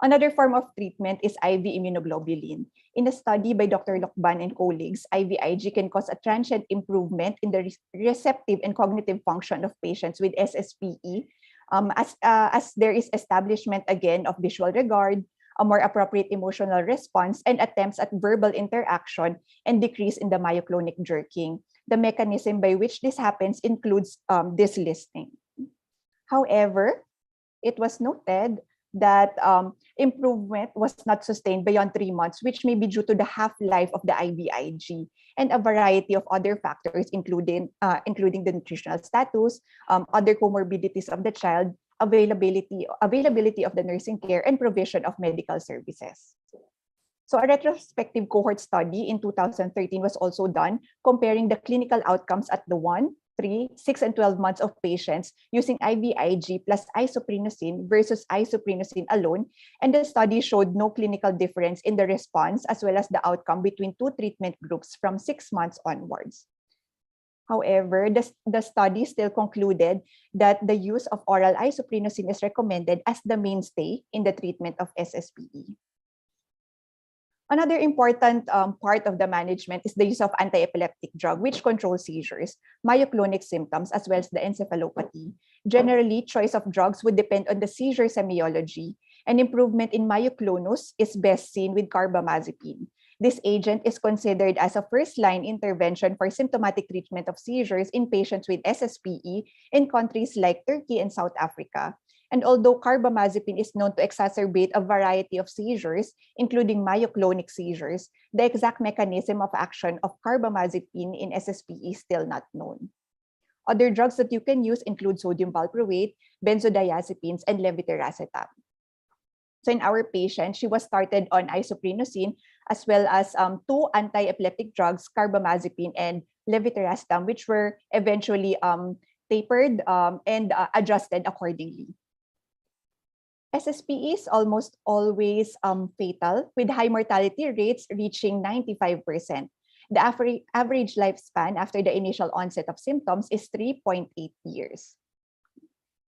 Another form of treatment is IV immunoglobulin. In a study by Dr. Lukban and colleagues, IVIG can cause a transient improvement in the receptive and cognitive function of patients with SSPE, as there is establishment again of visual regard, a more appropriate emotional response, and attempts at verbal interaction, and decrease in the myoclonic jerking. The mechanism by which this happens includes this listing. However, it was noted that improvement was not sustained beyond 3 months, which may be due to the half-life of the IVIG and a variety of other factors, including the nutritional status, other comorbidities of the child, availability of the nursing care, and provision of medical services. So a retrospective cohort study in 2013 was also done, comparing the clinical outcomes at the 1, 3, 6, and 12 months of patients using IVIG plus isoprinosine versus isoprinosine alone, and the study showed no clinical difference in the response as well as the outcome between two treatment groups from 6 months onwards. However, the study still concluded that the use of oral isoprinosine is recommended as the mainstay in the treatment of SSPE. Another important part of the management is the use of anti-epileptic drug, which controls seizures, myoclonic symptoms, as well as the encephalopathy. Generally, choice of drugs would depend on the seizure semiology, and improvement in myoclonus is best seen with carbamazepine. This agent is considered as a first-line intervention for symptomatic treatment of seizures in patients with SSPE in countries like Turkey and South Africa. And although carbamazepine is known to exacerbate a variety of seizures, including myoclonic seizures, the exact mechanism of action of carbamazepine in SSPE is still not known. Other drugs that you can use include sodium valproate, benzodiazepines, and levetiracetam. So in our patient, she was started on isoprinosine as well as 2 anti-epileptic drugs, carbamazepine and levetiracetam, which were eventually tapered and adjusted accordingly. SSPE is almost always fatal, with high mortality rates reaching 95%. The average lifespan after the initial onset of symptoms is 3.8 years.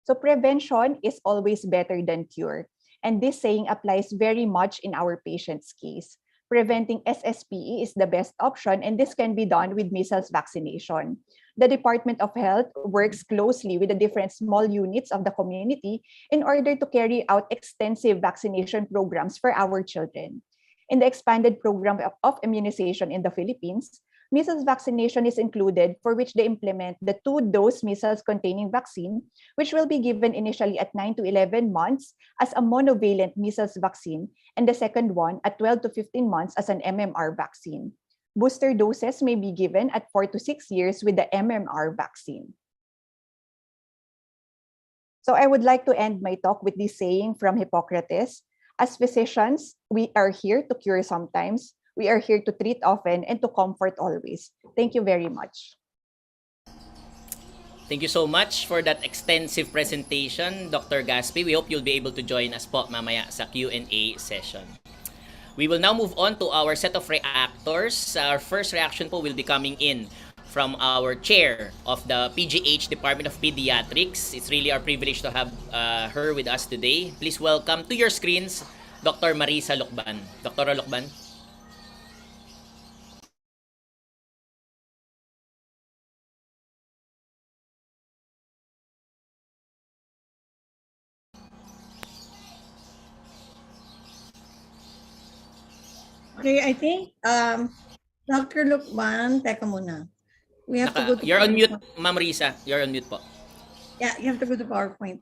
So prevention is always better than cure. And this saying applies very much in our patient's case. Preventing SSPE is the best option, and this can be done with measles vaccination. The Department of Health works closely with the different small units of the community in order to carry out extensive vaccination programs for our children. In the expanded program of immunization in the Philippines, measles vaccination is included, for which they implement the 2-dose measles-containing vaccine, which will be given initially at 9 to 11 months as a monovalent measles vaccine, and the second one at 12 to 15 months as an MMR vaccine. Booster doses may be given at 4 to 6 years with the MMR vaccine. So I would like to end my talk with this saying from Hippocrates: as physicians, we are here to cure sometimes, we are here to treat often, and to comfort always. Thank you very much. Thank you so much for that extensive presentation, Dr. Gaspi. We hope you'll be able to join us po mamaya sa Q&A session. We will now move on to our set of reactors. Our first reaction po will be coming in from our chair of the PGH Department of Pediatrics. It's really our privilege to have her with us today. Please welcome to your screens, Dr. Marissa Lukban. Dr. Lukban. Okay, I think Dr. Lukban, teka muna. We have to go to You're on mute, PowerPoint. Ma'am Risa. You're on mute po. Yeah, you have to go to PowerPoint.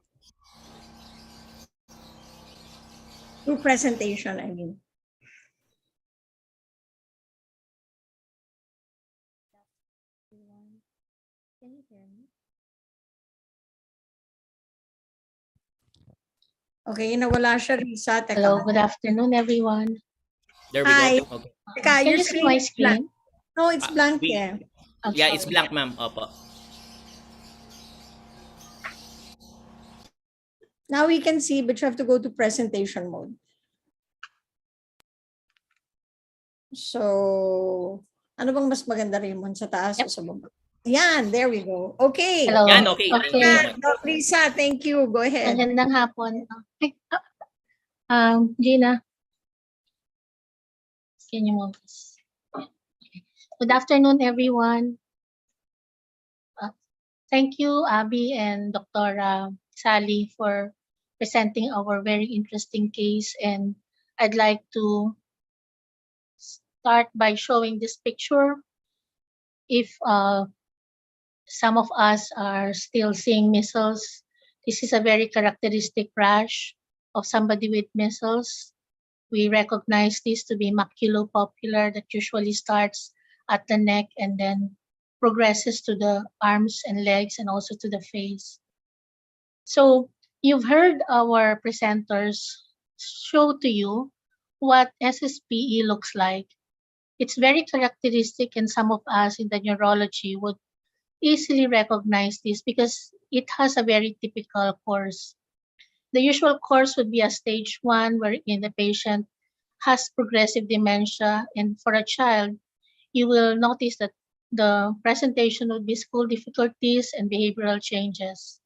To presentation, I mean. Can you hear me? Okay, nawala siya, Risa. Teka Hello, muna. good afternoon, everyone. There we Hi. go. Okay. Teka, Can your you see my screen is blank. screen? No, it's blank we- eh. I'm Yeah, it's sorry. blank, ma'am. Opo. Now we can see, but you have to go to presentation mode. So, ano bang mas maganda, Raymond? Sa taas o sa baba? Yan, there we go. Okay. Hello. Yan, okay. Thank you so Okay. much. Doc Risa, thank you. Go ahead. Magandang hapon. Gina, can you move this? Good afternoon, everyone. Thank you, Abby and Dr. Sally, for presenting our very interesting case. And I'd like to start by showing this picture. If some of us are still seeing measles, this is a very characteristic rash of somebody with measles. We recognize this to be maculopapular that usually starts at the neck and then progresses to the arms and legs and also to the face. So you've heard our presenters show to you what SSPE looks like. It's very characteristic, and some of us in the neurology would easily recognize this because it has a very typical course. The usual course would be a stage 1 wherein the patient has progressive dementia, and for a child, you will notice that the presentation would be school difficulties and behavioral changes.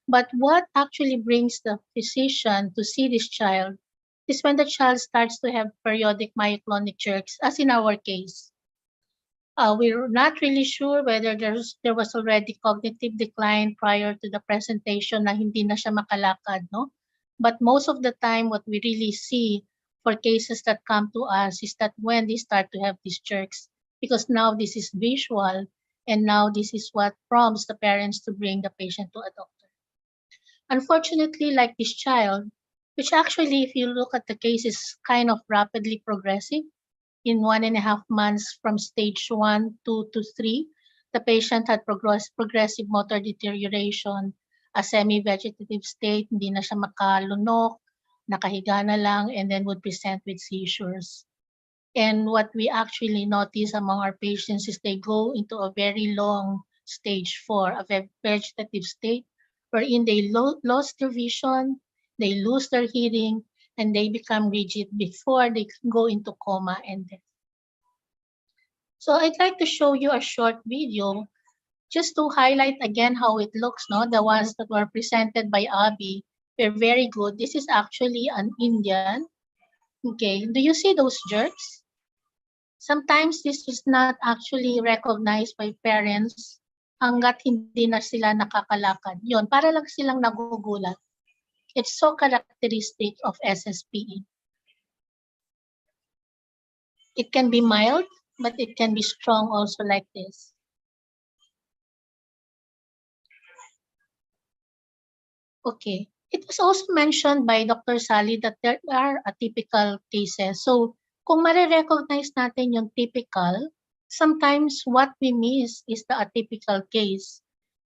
But what actually brings the physician to see this child is when the child starts to have periodic myoclonic jerks, as in our case. We're not really sure whether there was already cognitive decline prior to the presentation na hindi na siya makalakad, no? But most of the time, what we really see for cases that come to us is that when they start to have these jerks, because now this is visual, and now this is what prompts the parents to bring the patient to a doctor. Unfortunately, like this child, which actually, if you look at the case, is kind of rapidly progressive. In 1.5 months from stage 1, 2 to 3, the patient had progressive motor deterioration, a semi-vegetative state, hindi na siya makalunok, nakahiga na lang, and then would present with seizures. And what we actually notice among our patients is they go into a very long stage 4, a vegetative state, wherein they lost their vision, they lose their hearing, and they become rigid before they go into coma and death. So I'd like to show you a short video just to highlight again how it looks. No, the ones that were presented by Abby were very good. This is actually an Indian. Okay, do you see those jerks? Sometimes this is not actually recognized by parents hanggat hindi na sila nakakalakad. Yun, para lang silang nagugulat. It's so characteristic of SSPE. It can be mild, but it can be strong also like this. Okay. It was also mentioned by Dr. Sally that there are atypical cases. So kung marirecognize natin yung typical, sometimes what we miss is the atypical case.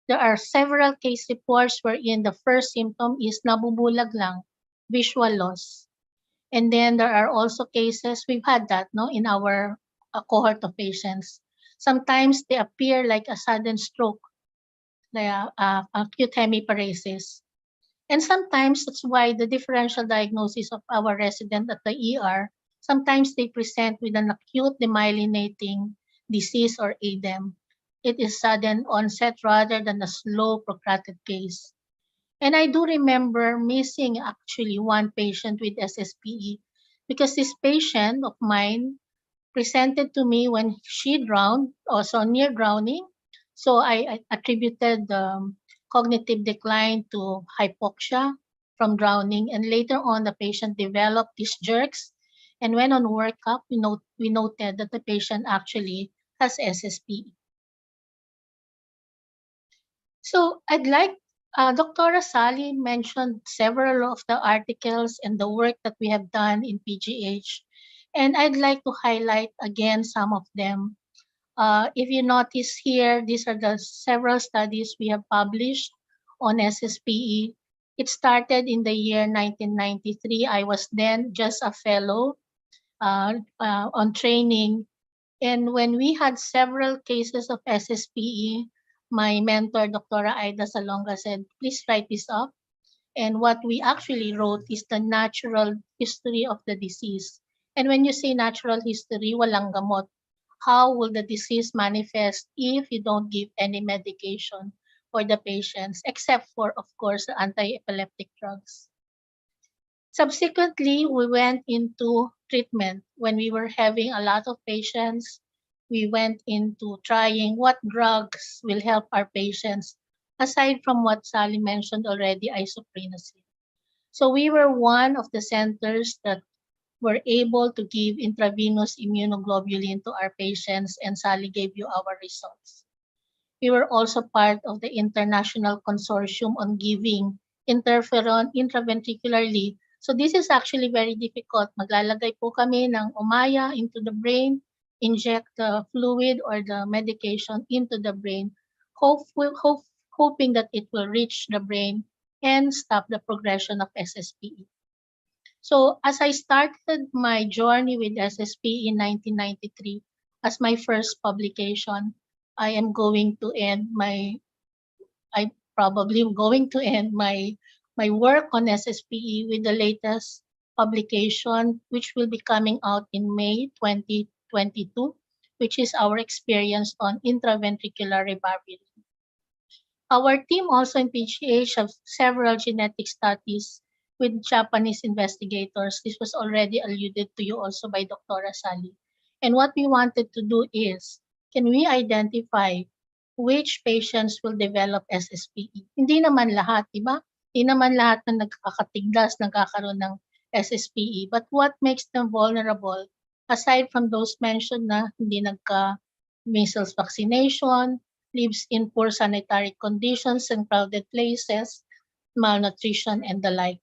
There are several case reports wherein the first symptom is nabubulag lang, visual loss. And then there are also cases, we've had that no, in our cohort of patients. Sometimes they appear like a sudden stroke, like acute hemiparesis. And sometimes that's why the differential diagnosis of our resident at the ER, sometimes they present with an acute demyelinating disease or ADEM. It is sudden onset rather than a slow protracted case. And I do remember missing actually one patient with SSPE because this patient of mine presented to me when she drowned, also near drowning. So I attributed the cognitive decline to hypoxia from drowning. And later on, the patient developed these jerks. And when on workup, we noted that the patient actually has SSPE. So I'd like, Dr. Sally mentioned several of the articles and the work that we have done in PGH. And I'd like to highlight again some of them. If you notice here, these are the several studies we have published on SSPE. It started in the year 1993. I was then just a fellow on training. And when we had several cases of SSPE, my mentor, Dr. Aida Salonga, said, please write this up. And what we actually wrote is the natural history of the disease. And when you say natural history, walang gamot. How will the disease manifest if you don't give any medication for the patients, except for, of course, the anti-epileptic drugs? Subsequently, we went into treatment. When we were having a lot of patients, we went into trying what drugs will help our patients, aside from what Sally mentioned already, isoprenosin. So we were one of the centers that were able to give intravenous immunoglobulin to our patients, and Sally gave you our results. We were also part of the international consortium on giving interferon intraventricularly. So this is actually very difficult. Maglalagay po kami ng umaya into the brain, inject the fluid or the medication into the brain, hoping that it will reach the brain and stop the progression of SSPE. So as I started my journey with SSP in 1993, as my first publication, I am going to end my, I probably am going to end my work on SSPE with the latest publication, which will be coming out in May 2022, which is our experience on intraventricular ribavirin. Our team also in PGH have several genetic studies with Japanese investigators. This was already alluded to you also by Dr. Sally. And what we wanted to do is, can we identify which patients will develop SSPE? Hindi naman lahat, di ba? Hindi naman lahat na nagkakatigdas nagkakaroon ng SSPE. But what makes them vulnerable, aside from those mentioned na hindi nagka-measles vaccination, lives in poor sanitary conditions and crowded places, malnutrition, and the like.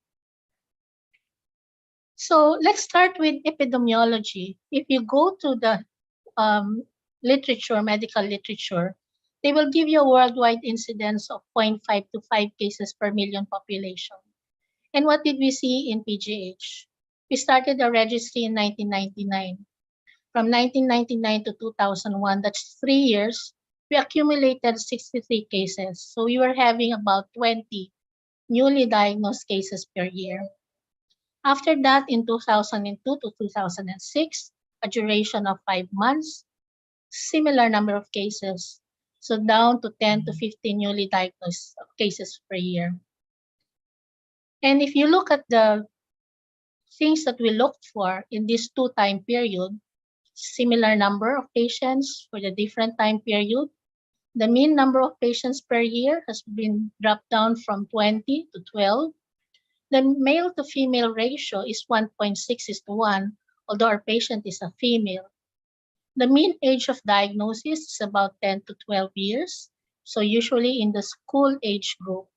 So let's start with epidemiology. If you go to the literature, medical literature, they will give you a worldwide incidence of 0.5 to 5 cases per million population. And what did we see in PGH? We started a registry in 1999. From 1999 to 2001, that's 3 years, we accumulated 63 cases. So we were having about 20 newly diagnosed cases per year. After that, in 2002 to 2006, a duration of 5 months, similar number of cases. So down to 10 to 15 newly diagnosed cases per year. And if you look at the things that we looked for in this 2-time period, similar number of patients for the different time period. The mean number of patients per year has been dropped down from 20 to 12. The male to female ratio is 1.6:1, although our patient is a female. The mean age of diagnosis is about 10 to 12 years, so usually in the school age group.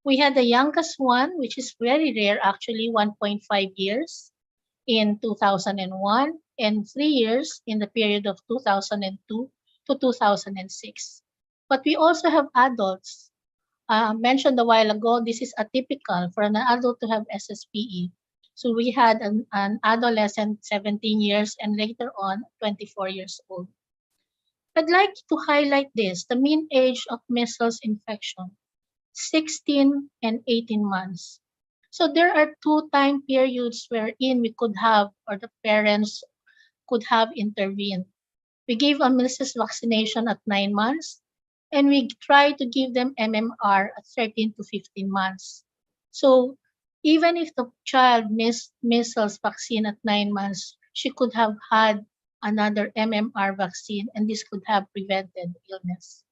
We had the youngest one, which is very rare actually, 1.5 years in 2001, and 3 years in the period of 2002 to 2006. But we also have adults. Mentioned a while ago, this is atypical for an adult to have SSPE. So we had an adolescent 17 years and later on 24 years old. I'd like to highlight this, the mean age of measles infection, 16 and 18 months. So there are 2 time periods wherein we could have, or the parents could have intervened. We gave a measles vaccination at 9 months, and we try to give them MMR at 13 to 15 months. So even if the child missed measles vaccine at 9 months, she could have had another MMR vaccine, and this could have prevented illness.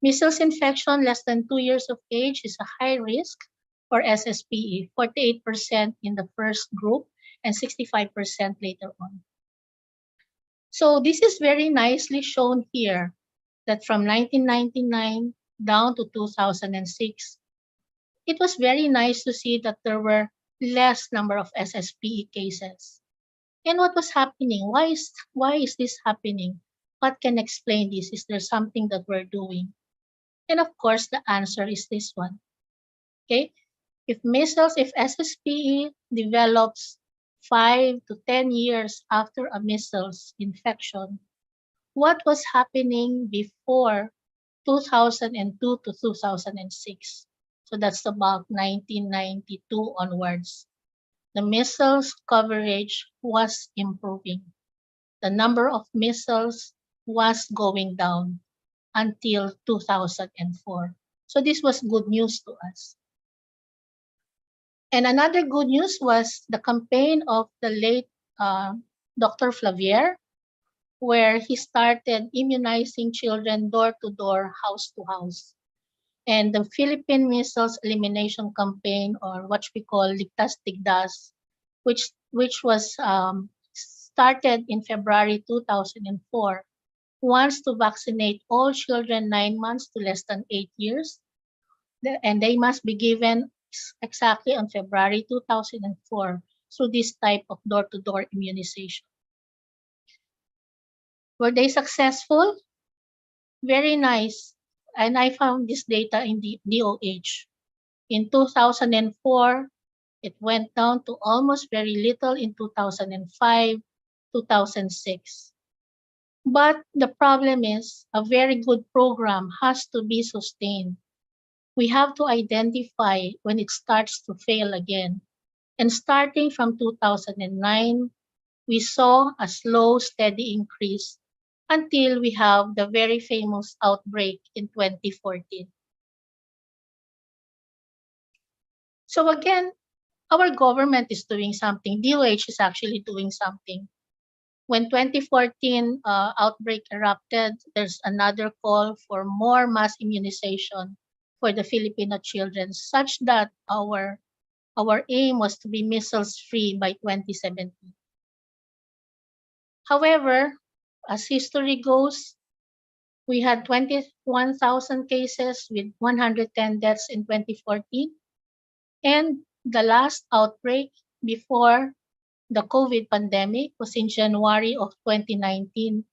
Measles infection less than 2 years of age is a high risk for SSPE, 48% in the first group and 65% later on. So this is very nicely shown here that from 1999 down to 2006, it was very nice to see that there were less number of SSPE cases. And what was happening? Why is this happening? What can explain this? Is there something that we're doing? And of course, the answer is this one. Okay, if SSPE develops 5 to 10 years after a measles infection, what was happening before 2002 to 2006? So that's about 1992 onwards. The measles coverage was improving. The number of measles was going down until 2004. So this was good news to us. And another good news was the campaign of the late Dr. Flavier, where he started immunizing children door to door, house to house. And the Philippine Measles Elimination Campaign, or what we call Tigdas, which was started in February 2004, wants to vaccinate all children 9 months to less than 8 years, and they must be given exactly on February 2004 through this type of door-to-door immunization. Were they successful? Very nice. And I found this data in the DOH. In 2004, it went down to almost very little in 2005, 2006. But the problem is a very good program has to be sustained. We have to identify when it starts to fail again. And starting from 2009, we saw a slow, steady increase until we have the very famous outbreak in 2014. So again, our government is doing something. DOH is actually doing something. When 2014 outbreak erupted, there's another call for more mass immunization for the Filipino children, such that our aim was to be measles-free by 2017. However, as history goes, we had 21,000 cases with 110 deaths in 2014. And the last outbreak before the COVID pandemic was in January of 2019,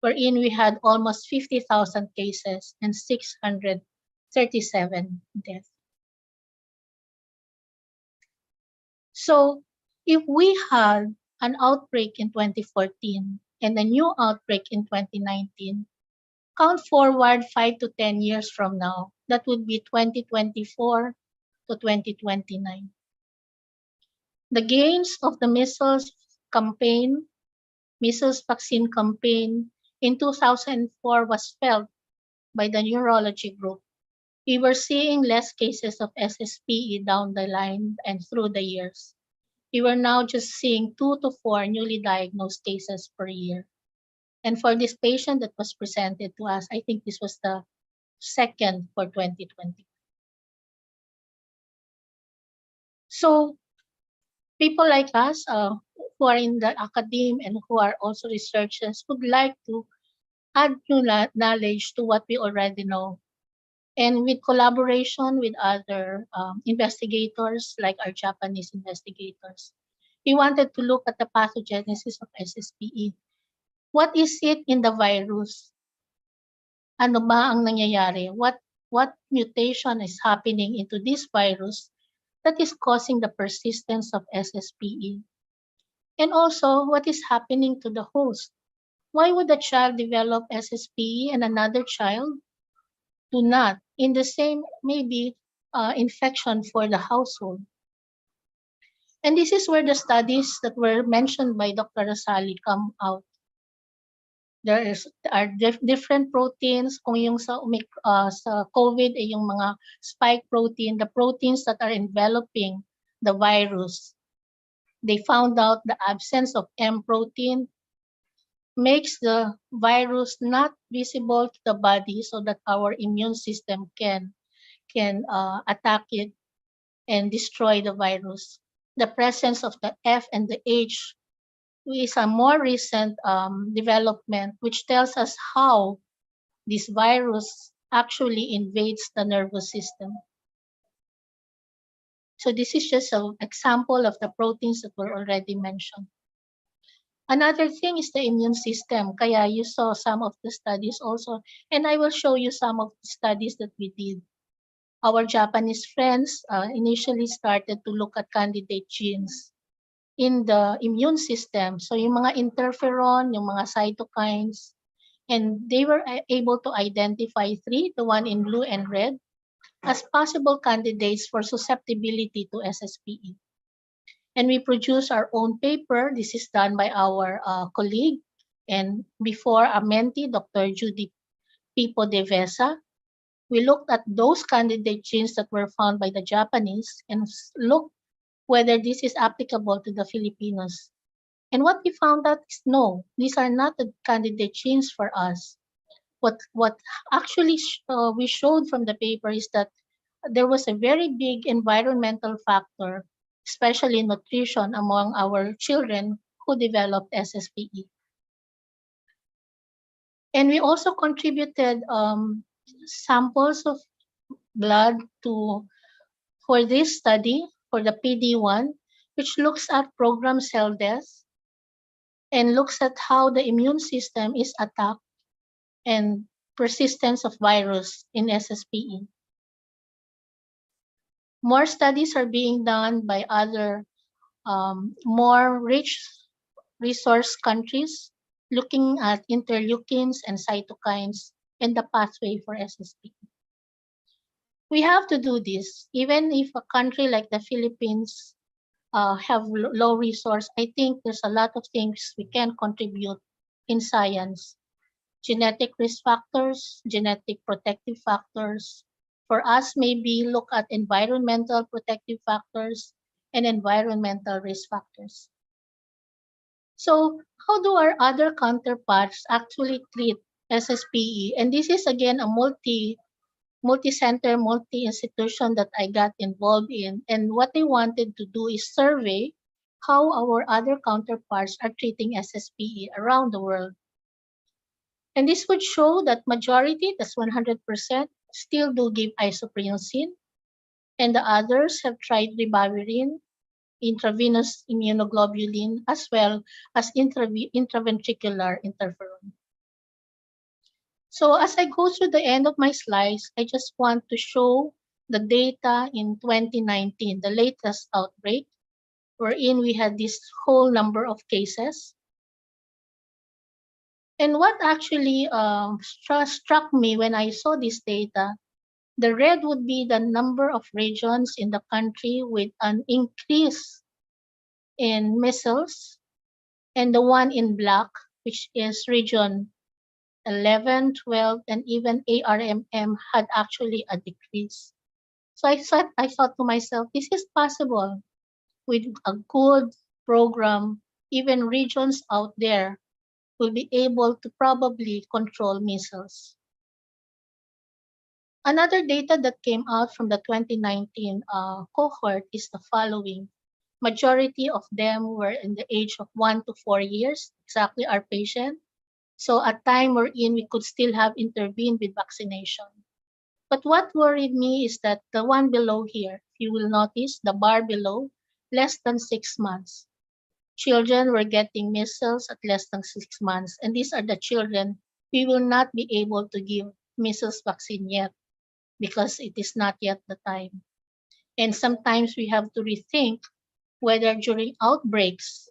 wherein we had almost 50,000 cases and 637 deaths. So if we had an outbreak in 2014 and a new outbreak in 2019, count forward 5 to 10 years from now, that would be 2024 to 2029. The gains of the measles campaign, measles vaccine campaign in 2004 was felt by the neurology group. We were seeing less cases of SSPE down the line and through the years. We were now just seeing 2 to 4 newly diagnosed cases per year. And for this patient that was presented to us, I think this was the second for 2020. So people like us who are in the academe and who are also researchers would like to add new knowledge to what we already know. And with collaboration with other investigators, like our Japanese investigators, we wanted to look at the pathogenesis of SSPE. What is it in the virus? Ano ba ang nangyayari? What mutation is happening into this virus that is causing the persistence of SSPE? And also, what is happening to the host? Why would a child develop SSPE and another child do not, in the same maybe infection for the household? And this is where the studies that were mentioned by Dr. Rosali come out. There are different proteins. Kung yung sa COVID ay yung mga spike protein, the proteins that are enveloping the virus, they found out the absence of M protein makes the virus not visible to the body so that our immune system can attack it and destroy the virus. The presence of the F and the H is a more recent development which tells us how this virus actually invades the nervous system. So this is just an example of the proteins that were already mentioned. Another thing is the immune system. Kaya you saw some of the studies also, and I will show you some of the studies that we did. Our Japanese friends initially started to look at candidate genes in the immune system. So yung mga interferon, yung mga cytokines, and they were able to identify 3, the one in blue and red, as possible candidates for susceptibility to SSPE. And we produce our own paper. This is done by our colleague, and before a mentee, Dr. Judy Pipo de Vesa. We looked at those candidate genes that were found by the Japanese and looked whether this is applicable to the Filipinos. And what we found out is no, these are not the candidate genes for us. What actually we showed from the paper is that there was a very big environmental factor, especially nutrition among our children who developed SSPE. And we also contributed samples of blood for this study, for the PD1, which looks at programmed cell death and looks at how the immune system is attacked and persistence of virus in SSPE. More studies are being done by other more rich resource countries looking at interleukins and cytokines and the pathway for SSPE. We have to do this, even if a country like the Philippines have low resource. I think there's a lot of things we can contribute in science. Genetic risk factors, genetic protective factors. For us, maybe look at environmental protective factors and environmental risk factors. So how do our other counterparts actually treat SSPE? And this is again a multi-center, multi-institution that I got involved in. And what they wanted to do is survey how our other counterparts are treating SSPE around the world. And this would show that majority, that's 100%, still do give isoprinosine. And the others have tried ribavirin, intravenous immunoglobulin, as well as intraventricular interferon. So as I go through the end of my slides, I just want to show the data in 2019, the latest outbreak, wherein we had this whole number of cases. And what actually struck me when I saw this data, the red would be the number of regions in the country with an increase in measles, and the one in black, which is region 11, 12, and even ARMM had actually a decrease. So I thought to myself, this is possible with a good program. Even regions out there will be able to probably control measles. Another data that came out from the 2019 cohort is the following. Majority of them were in the age of 1 to 4 years, exactly our patient. So at time we're in, we could still have intervened with vaccination. But what worried me is that the one below here, if you will notice, the bar below, less than 6 months. Children were getting measles at less than 6 months. And these are the children we will not be able to give measles vaccine yet because it is not yet the time. And sometimes we have to rethink whether during outbreaks,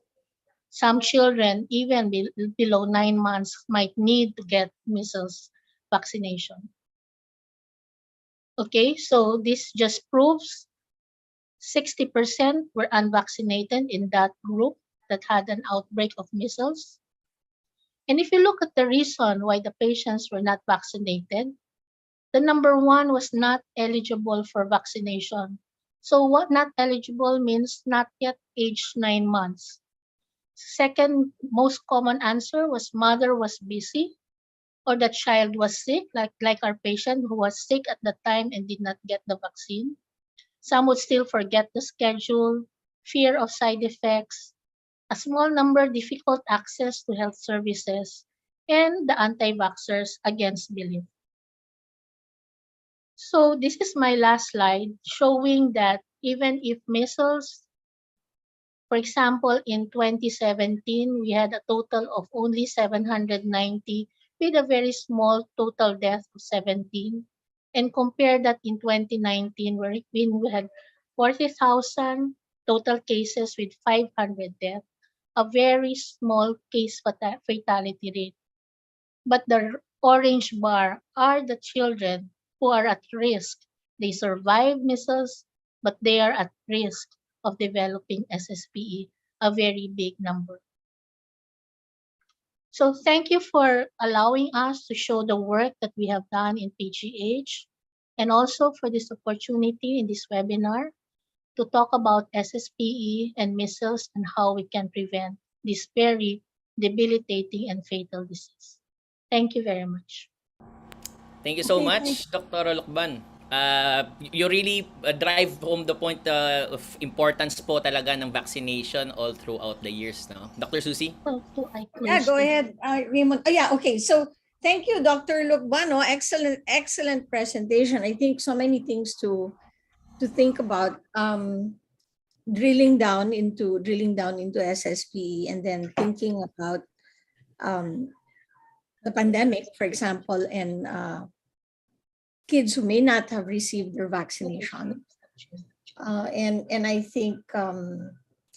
some children, even below 9 months, might need to get measles vaccination. Okay, so this just proves 60% were unvaccinated in that group that had an outbreak of measles. And if you look at the reason why the patients were not vaccinated, the number one was not eligible for vaccination. So what not eligible means not yet aged 9 months. Second most common answer was mother was busy or the child was sick, like our patient who was sick at the time and did not get the vaccine. Some would still forget the schedule, fear of side effects, a small number difficult access to health services, and the anti-vaxxers against belief. So this is my last slide showing that even if measles, for example, in 2017, we had a total of only 790 with a very small total death of 17. And compare that in 2019, where we had 40,000 total cases with 500 deaths, a very small case fatality rate. But the orange bar are the children who are at risk. They survive measles, but they are at risk of developing SSPE, a very big number. So thank you for allowing us to show the work that we have done in PGH and also for this opportunity in this webinar. to talk about SSPE and measles and how we can prevent this very debilitating and fatal disease. Thank you very much. Thank you so Okay, much, Dr. Lukban. You really drive home the point of importance po talaga ng vaccination all throughout the years. No? Dr. Susie? So I Yeah, close go the- ahead, Raymond. Yeah, okay. So thank you, Dr. Lukban. Excellent presentation. I think so many things to think about. Drilling down into SSP and then thinking about the pandemic, for example, and kids who may not have received their vaccination. And I think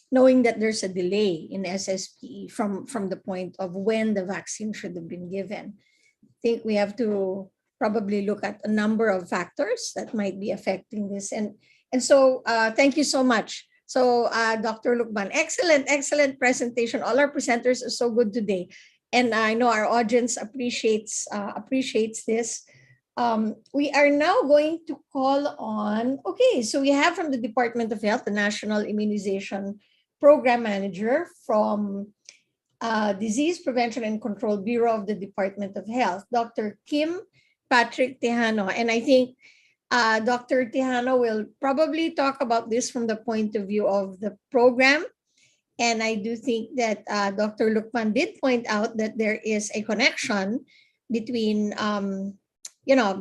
knowing that there's a delay in SSP from the point of when the vaccine should have been given, I think we have to probably look at a number of factors that might be affecting this. And so thank you so much. So Dr. Lukban, excellent presentation. All our presenters are so good today. And I know our audience appreciates this. We are now going to call on, okay, so we have from the Department of Health, the National Immunization Program Manager from Disease Prevention and Control Bureau of the Department of Health, Dr. Patrick Tejano. And I think Dr. Tejano will probably talk about this from the point of view of the program. And I do think that Dr. Lukman did point out that there is a connection between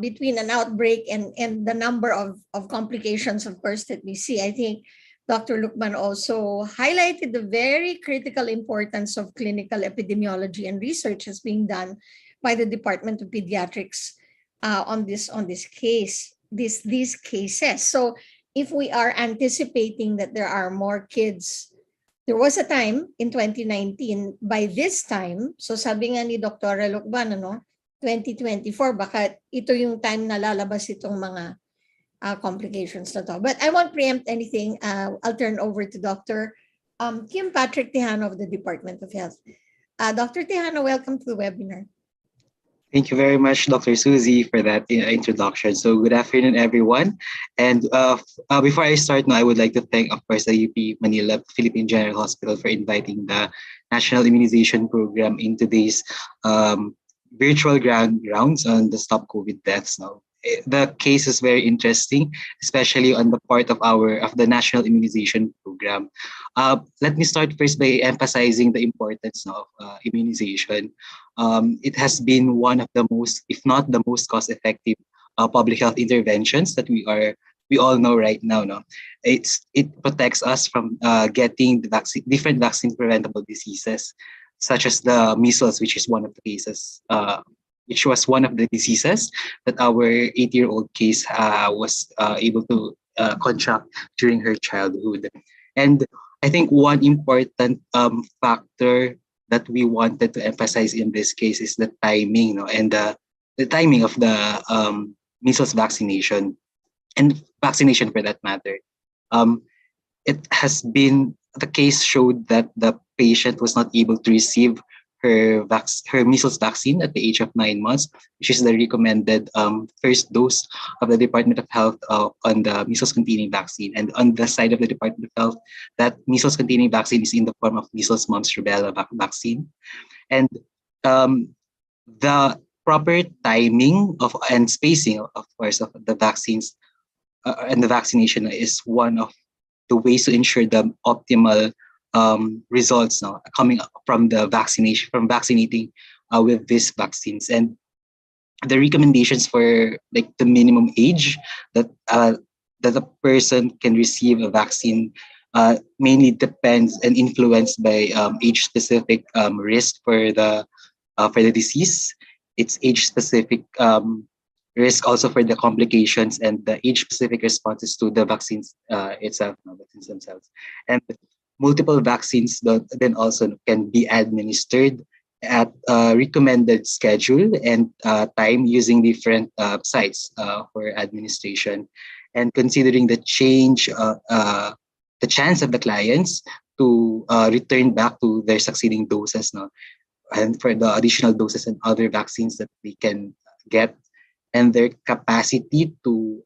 between an outbreak and the number of complications, of course, that we see. I think Dr. Lukman also highlighted the very critical importance of clinical epidemiology and research as being done by the Department of Pediatrics on this case, these cases. So if we are anticipating that there are more kids, there was a time in 2019, by this time, so sabi nga ni Dr. Lukban, 2024, baka ito yung time na lalabas itong mga complications na to. But I won't preempt anything. I'll turn over to Dr. Patrick Tejano of the Department of Health. Dr. Tejano, welcome to the webinar. Thank you very much, Dr. Susie, for that introduction. So good afternoon, everyone. And before I start, I would like to thank, of course, the UP Manila Philippine General Hospital for inviting the National Immunization Program in today's virtual rounds on the Stop COVID Deaths. Now, the case is very interesting, especially on the part of the National Immunization Program. Let me start first by emphasizing the importance of immunization. It has been one of the most, if not the most cost-effective public health interventions that we all know right now. It protects us from getting different vaccine preventable diseases, such as the measles, which is one of the cases. Which was one of the diseases that our 8-year-old case was able to contract during her childhood. And I think one important factor that we wanted to emphasize in this case is the timing, and the timing of the measles vaccination and vaccination for that matter. It has been, the case showed that the patient was not able to receive her measles vaccine at the age of 9 months, which is the recommended first dose of the Department of Health on the measles-containing vaccine. And on the side of the Department of Health, that measles-containing vaccine is in the form of measles, mumps, rubella vaccine. And the proper timing and spacing, of course, of the vaccines and the vaccination is one of the ways to ensure the optimal results now coming from the vaccination, from vaccinating with these vaccines. And the recommendations for like the minimum age that a person can receive a vaccine mainly depends and influenced by age-specific risk for the disease. It's age-specific risk also for the complications and the age-specific responses to the vaccines vaccines themselves. And multiple vaccines then also can be administered at a recommended schedule and time using different sites for administration, and considering the chance of the clients to return back to their succeeding doses and for the additional doses and other vaccines that they can get, and their capacity to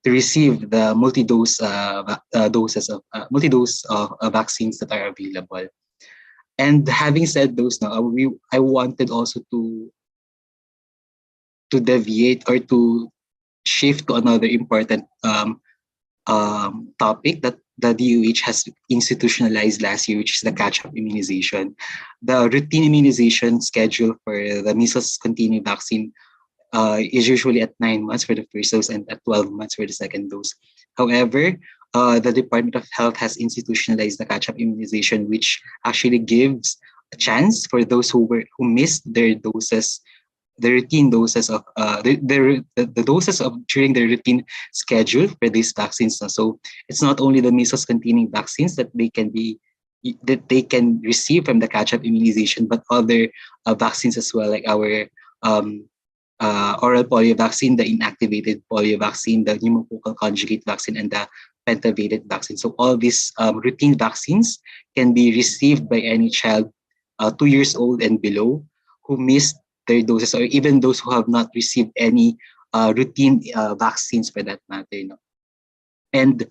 to receive the multi-dose of vaccines that are available. And having said those, now I wanted also to deviate or to shift to another important topic that the DOH has institutionalized last year, which is the catch-up immunization. The routine immunization schedule for the measles-containing vaccine is usually at 9 months for the first dose and at 12 months for the second dose. However, the Department of Health has institutionalized the catch-up immunization, which actually gives a chance for those who missed their doses, the routine doses of the doses of during the routine schedule for these vaccines. So it's not only the measles-containing vaccines that they can receive from the catch-up immunization, but other vaccines as well, like our oral polio vaccine, the inactivated polio vaccine, the pneumococcal conjugate vaccine, and the pentavalent vaccine. So all these routine vaccines can be received by any child 2 years old and below who missed their doses, or even those who have not received any routine vaccines for that matter. And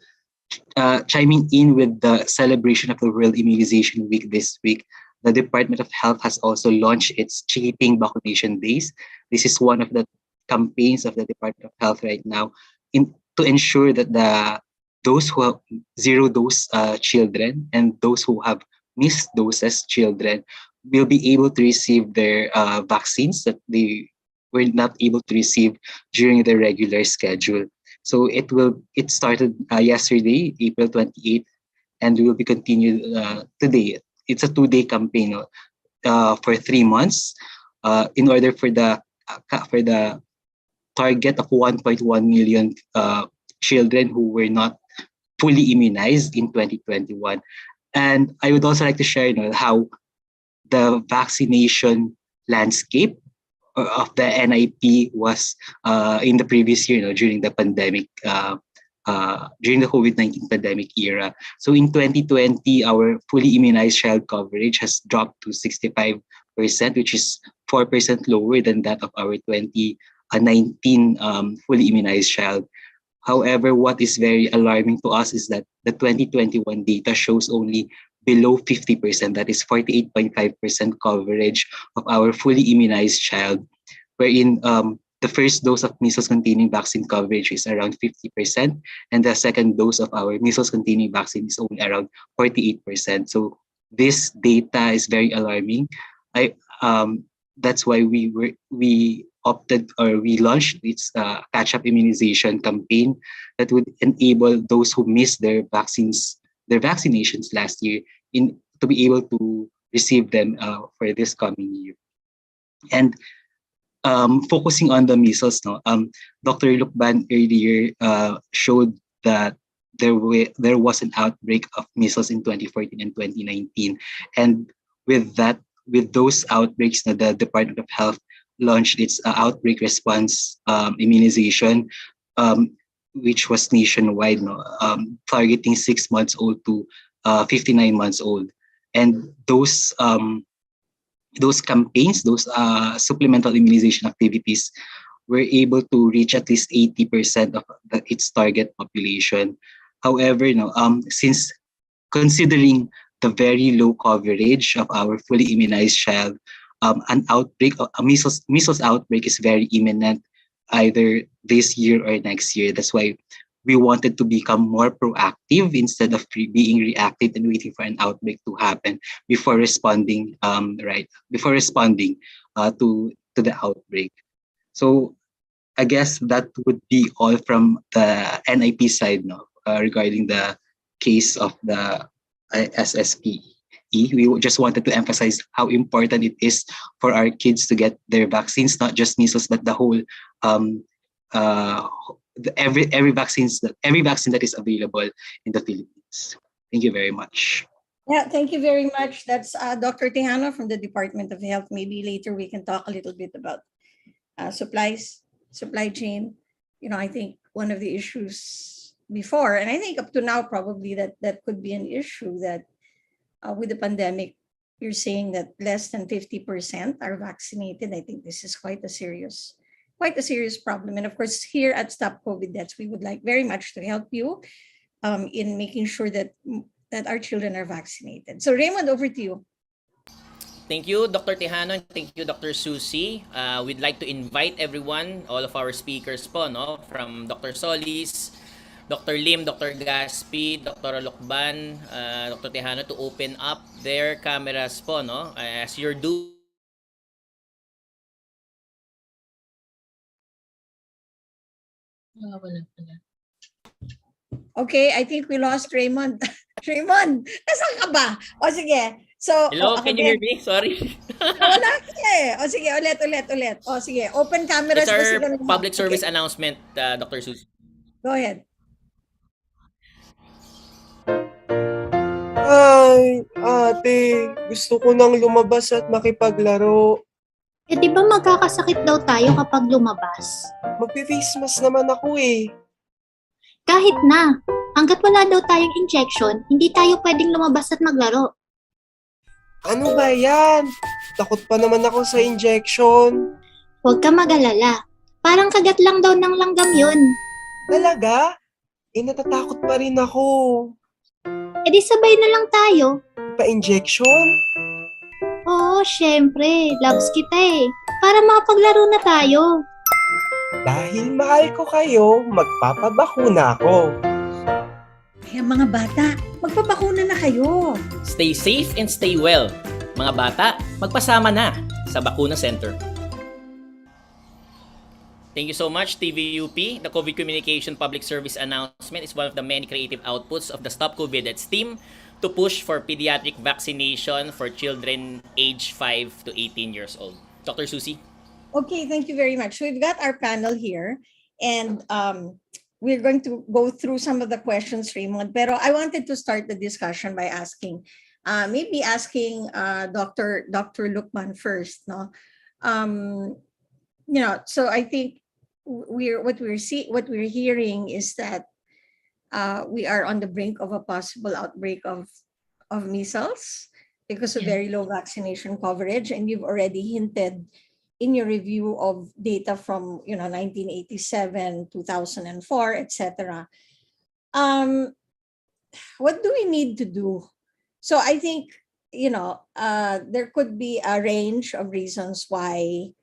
chiming in with the celebration of the World Immunization Week this week, the Department of Health has also launched its Cheating Vaccination Days. This is one of the campaigns of the Department of Health right now to ensure that those who have zero dose children and those who have missed doses children will be able to receive their vaccines that they were not able to receive during the regular schedule. So it started yesterday, April 28th, and will be continued today. It's a 2-day campaign for 3 months in order for the target of 1.1 million children who were not fully immunized in 2021. And I would also like to share how the vaccination landscape of the NIP was in the previous year, during the pandemic, during the COVID-19 pandemic era. So in 2020, our fully immunized child coverage has dropped to 65%, which is 4% lower than that of our 2019 fully immunized child. However, what is very alarming to us is that the 2021 data shows only below 50%, that is 48.5% coverage of our fully immunized child, wherein the first dose of measles-containing vaccine coverage is around 50%, and the second dose of our measles-containing vaccine is only around 48%. So this data is very alarming. That's why we opted, or we launched its catch-up immunization campaign that would enable those who missed their vaccinations last year to be able to receive them for this coming year. And focusing on the measles, Dr. Lukban earlier showed that there was an outbreak of measles in 2014 and 2019, and with those outbreaks, the Department of Health launched its outbreak response immunization, which was nationwide, targeting 6 months old to 59 months old, and those campaigns, those supplemental immunization activities, were able to reach at least 80% of its target population. However, since considering the very low coverage of our fully immunized child, an outbreak, a measles outbreak is very imminent, either this year or next year. That's why we wanted to become more proactive instead of being reactive and waiting for an outbreak to happen before responding. Before responding to the outbreak. So I guess that would be all from the NIP side now regarding the case of the SSPE. We just wanted to emphasize how important it is for our kids to get their vaccines, not just measles, but the whole every vaccine that is available in the Philippines. Thank you very much. Yeah, thank you very much. That's Dr. Tejano from the Department of Health. Maybe later we can talk a little bit about supply chain. I think one of the issues before, and I think up to now probably that could be an issue, that with the pandemic, you're saying that less than 50% are vaccinated. I think this is quite a serious quite a serious problem. And of course, here at Stop COVID Deaths, we would like very much to help you in making sure that our children are vaccinated. So Raymond, over to you. Thank you, Dr. Tejano, and thank you, Dr. Susie. We'd like to invite everyone, all of our speakers po, no, from Dr. Solis, Dr. Lim, Dr. Gaspi, Dr. Lukban, Dr. Tejano to open up their cameras po, no, as you're doing. Wala pala. Okay, I think we lost Raymond. Raymond, nasaan ka ba? O sige. So, Hello, ako can you hear din. me? Sorry. Wala ka eh. O sige, ulit. O sige, open cameras It's ba our sila? public service Okay, announcement, Dr. Susie. go ahead. Ay, ate, gusto ko nang lumabas at makipaglaro. Eh di ba magkakasakit daw tayo kapag lumabas? Magpi-face mask naman ako eh. Kahit na, hanggat wala daw tayong injection, hindi tayo pwedeng lumabas at maglaro. Ano ba yan? Takot pa naman ako sa injection. Huwag ka mag-alala. Parang kagat lang daw ng langgam yun. Talaga? Eh, natatakot pa rin ako. Eh di sabay na lang tayo. Pa-injection? Oo, syempre. Loves kita eh. Para makapaglaro na tayo. Dahil mahal ko kayo, magpapabakuna ako. Kaya mga bata, magpabakuna na kayo. Stay safe and stay well. Mga bata, magpasama na sa Bakuna Center. Thank you so much, TVUP. The COVID Communication Public Service Announcement is one of the many creative outputs of the Stop COVID Deaths team to push for pediatric vaccination for children aged 5 to 18 years old. Dr. Susie? Okay, thank you very much. So we've got our panel here, and we're going to go through some of the questions, Raymond. Pero I wanted to start the discussion by asking, maybe asking Dr. Lukman first, no? So I think what we're hearing is that we are on the brink of a possible outbreak of measles because of Yeah. very low vaccination coverage, and you've already hinted in your review of data from 1987, 2004, etc. What do we need to do? So I think there could be a range of reasons why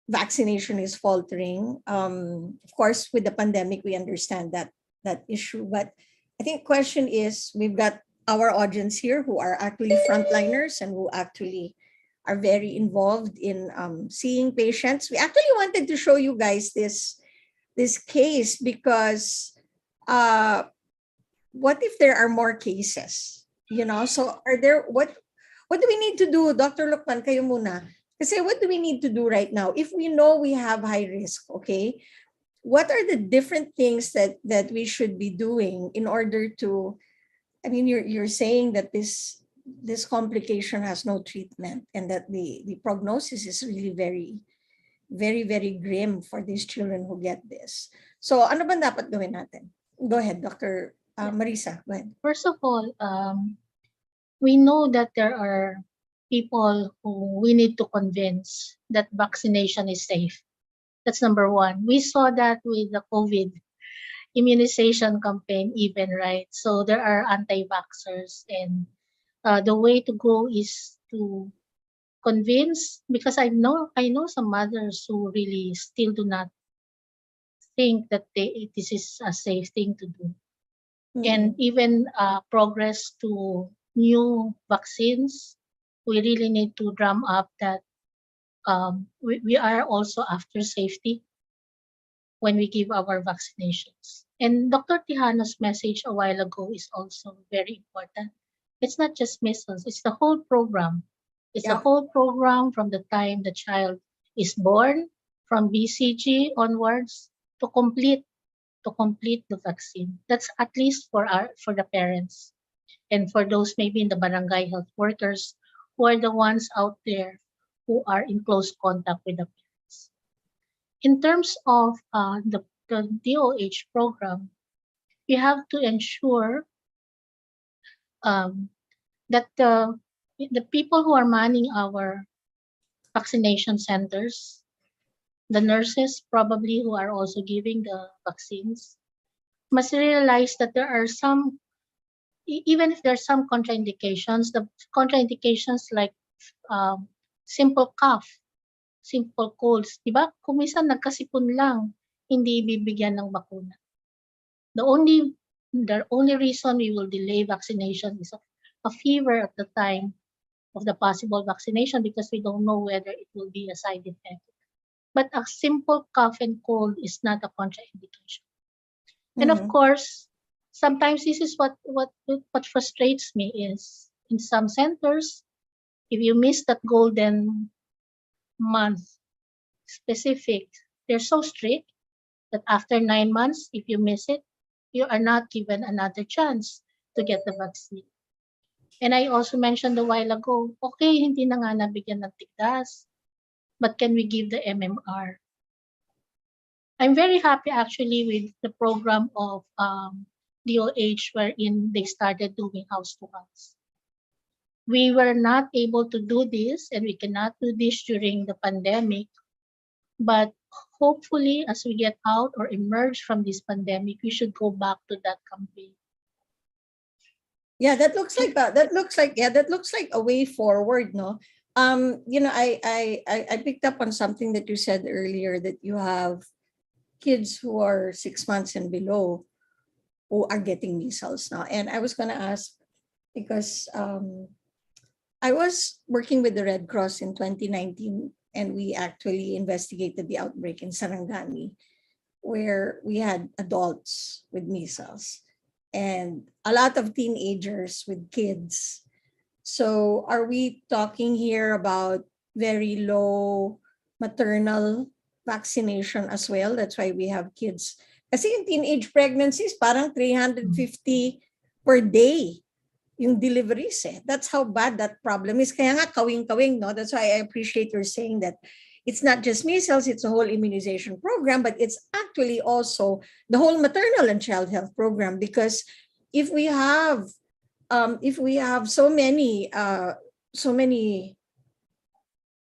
vaccination is faltering. Of course, with the pandemic, we understand that issue, but I think question is, we've got our audience here who are actually frontliners and who actually are very involved in seeing patients. We actually wanted to show you guys this case because what if there are more cases? So what do we need to do? Dr. Lukman, kayo muna. Kasi what do we need to do right now? If we know we have high risk, okay, what are the different things that we should be doing in order to, I mean, you're saying that this complication has no treatment and that the prognosis is really very, very, very grim for these children who get this. So ano ba dapat gawin natin? Go ahead, Dr. Marissa, go ahead. First of all, we know that there are people who we need to convince that vaccination is safe. That's number one. We saw that with the COVID immunization campaign even, right? So there are anti-vaxxers, and the way to go is to convince, because I know some mothers who really still do not think that this is a safe thing to do. And even progress to new vaccines, we really need to drum up that we are also after safety when we give our vaccinations. And Dr. Tejano's message a while ago is also very important. It's not just measles, it's the whole program. It's the Yeah. whole program from the time the child is born, from BCG onwards, to complete the vaccine. That's at least for the parents and for those maybe in the barangay health workers who are the ones out there who are in close contact with the parents. In terms of the DOH program, we have to ensure that the people who are manning our vaccination centers the nurses probably who are also giving the vaccines must realize that there are some, even if there are some contraindications, the contraindications like simple cough, simple colds, di ba? Kung minsan nagkasipon lang, hindi bibigyan ng bakuna. The only reason we will delay vaccination is a fever at the time of the possible vaccination because we don't know whether it will be a side effect. But a simple cough and cold is not a contraindication. And of course, sometimes this is what frustrates me is in some centers, if you miss that golden month specific, they're so strict that after 9 months, if you miss it, you are not given another chance to get the vaccine. And I also mentioned a while ago, okay, hindi na nga nabigyan ng Tigdas, but can we give the MMR? I'm very happy actually with the program of DOH wherein they started doing house to house. We were not able to do this and we cannot do this during the pandemic, but hopefully as we get out or emerge from this pandemic, we should go back to that campaign. Yeah, that looks like a way forward, no? I picked up on something that you said earlier, that you have kids who are 6 months and below who are getting measles now. And I was going to ask because I was working with the Red Cross in 2019 and we actually investigated the outbreak in Sarangani where we had adults with measles and a lot of teenagers with kids. So are we talking here about very low maternal vaccination as well? That's why we have kids. Kasi yung teenage pregnancies, parang 350 per day yung deliveries eh. That's how bad that problem is. Kaya nga kawing-kawing, no? That's why I appreciate your saying that it's not just measles, it's a whole immunization program, but it's actually also the whole maternal and child health program. Because if we have so many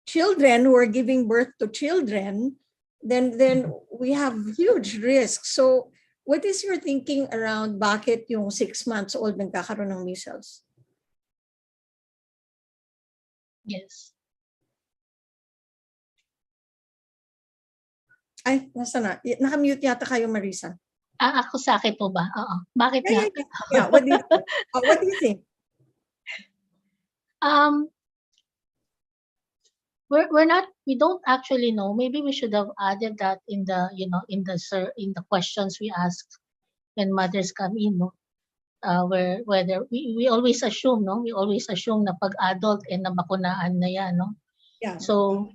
children who are giving birth to children, then we have huge risks. So what is your thinking around bakit yung 6 months old nagkakaroon ng measles? Yes. Ay, nasa na? Nakamute yata kayo, Marissa. Ako sa akin po ba? Oo. Bakit nga? Yeah. What do you think? We don't actually know. Maybe we should have added that in the questions we ask when mothers come in, no? Whether we always assume, no? We always assume na pag adult na bakunaan na yan, no? Yeah. So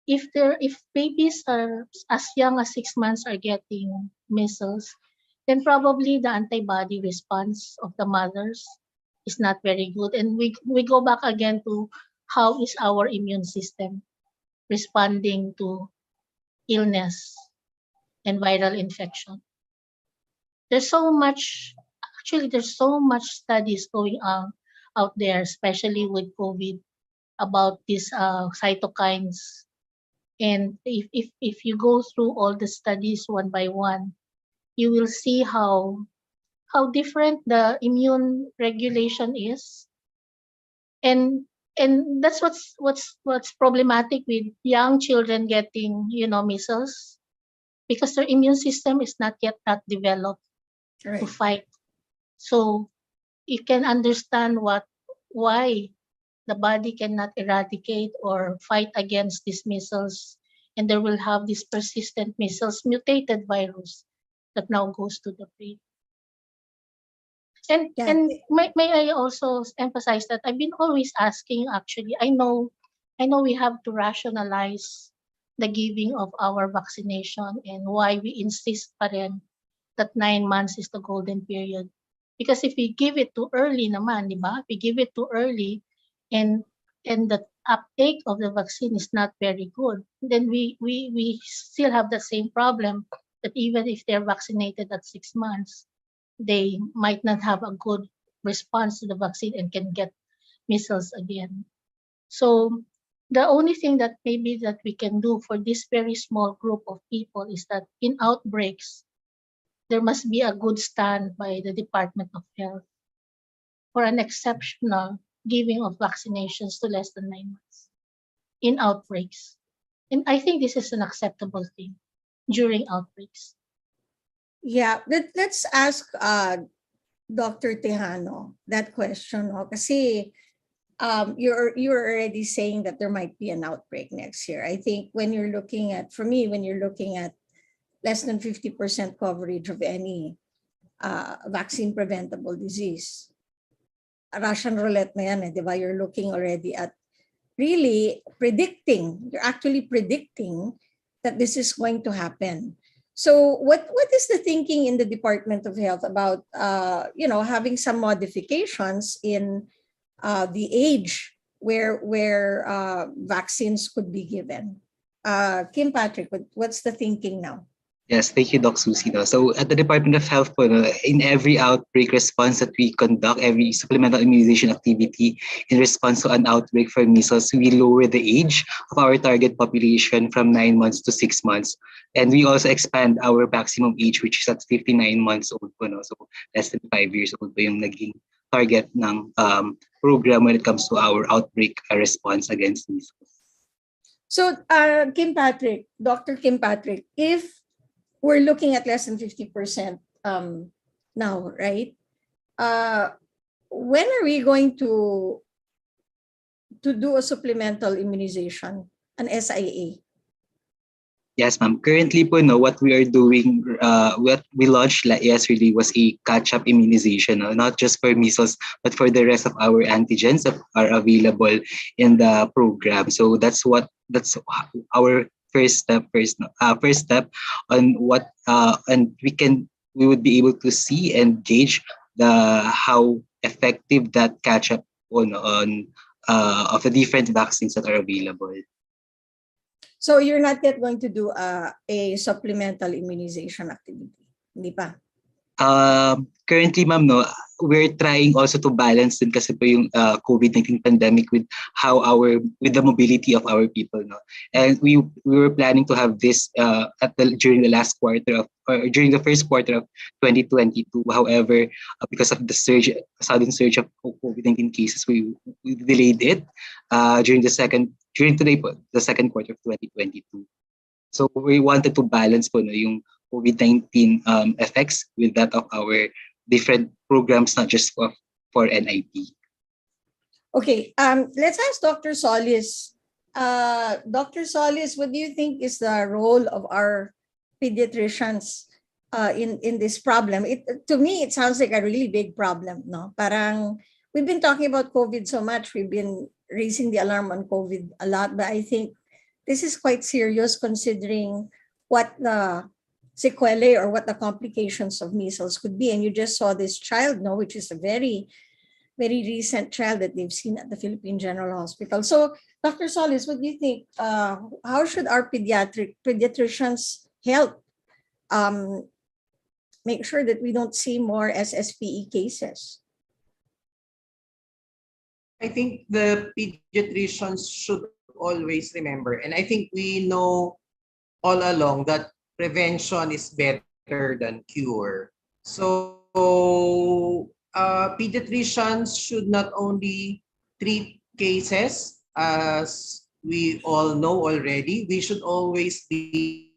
if babies are as young as 6 months are getting measles, then probably the antibody response of the mothers is not very good. And we go back again to how is our immune system responding to illness and viral infection. There's so much studies going on out there, especially with COVID, about these cytokines. And if you go through all the studies one by one, you will see how different the immune regulation is. And that's what's problematic with young children getting, measles, because their immune system is not yet that developed to fight. So you can understand why the body cannot eradicate or fight against these measles, and they will have this persistent measles mutated virus that now goes to the brain. And may I also emphasize that I've been always asking, actually, I know we have to rationalize the giving of our vaccination and why we insist pa rin that 9 months is the golden period. Because if we give it too early naman, di ba? If we give it too early and the uptake of the vaccine is not very good, then we still have the same problem that even if they're vaccinated at 6 months, they might not have a good response to the vaccine and can get measles again. So The only thing that maybe that we can do for this very small group of people is that in outbreaks, there must be a good stand by the Department of Health for an exceptional giving of vaccinations to less than 9 months in outbreaks. And I think this is an acceptable thing during outbreaks. Yeah, let's ask Dr. Tejano that question. No? Kasi you're already saying that there might be an outbreak next year. I think when you're looking at, for me, when you're looking at less than 50% coverage of any vaccine preventable disease, Russian roulette na yan, di ba? You're looking already at really predicting, you're actually predicting that this is going to happen. So what is the thinking in the Department of Health about having some modifications in the age where vaccines could be given? Kim Patrick, what's the thinking now? Yes, thank you, Doc Susie. No? So at the Department of Health, po, no, in every outbreak response that we conduct, every supplemental immunization activity in response to an outbreak for measles, we lower the age of our target population from 9 months to 6 months. And we also expand our maximum age, which is at 59 months old. Po, no? So less than 5 years old po yung naging target ng program when it comes to our outbreak response against measles. So Kim Patrick, Dr. Kim Patrick, if we're looking at less than 50% now, right? When are we going to do a supplemental immunization, an SIA? Yes, ma'am. Currently po, no, what we are doing, what we launched yesterday was a catch-up immunization, no? Not just for measles, but for the rest of our antigens that are available in the program. So that's our first step on what and we would be able to see and gauge how effective that catch-up on of the different vaccines that are available. So you're not yet going to do a supplemental immunization activity, hindi pa? Currently, ma'am, no, we're trying also to balance din kasi po yung COVID-19 pandemic with the mobility of our people, no. And we were planning to have this during the during the first quarter of 2022. However, because of the sudden surge of COVID-19 cases, we delayed it during the second quarter of 2022. So we wanted to balance po, no, yung COVID-19 effects with that of our different programs, not just for NIP. Okay, let's ask Dr. Solis. Dr. Solis, what do you think is the role of our pediatricians in this problem? To me, it sounds like a really big problem, no? Parang we've been talking about COVID so much, we've been raising the alarm on COVID a lot, but I think this is quite serious considering what the sequelae or what the complications of measles could be. And you just saw this child, no, which is a very, very recent child that they've seen at the Philippine General Hospital. So, Dr. Solis, what do you think? How should our pediatricians help make sure that we don't see more SSPE cases? I think the pediatricians should always remember, and I think we know all along that prevention is better than cure. So pediatricians should not only treat cases, as we all know already, we should always be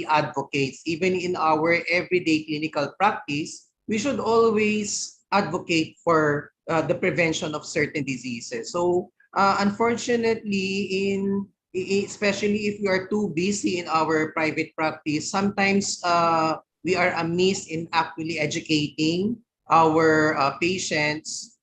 advocates. Even in our everyday clinical practice, we should always advocate for the prevention of certain diseases. So unfortunately, especially if we are too busy in our private practice, sometimes we are amiss in actually educating our patients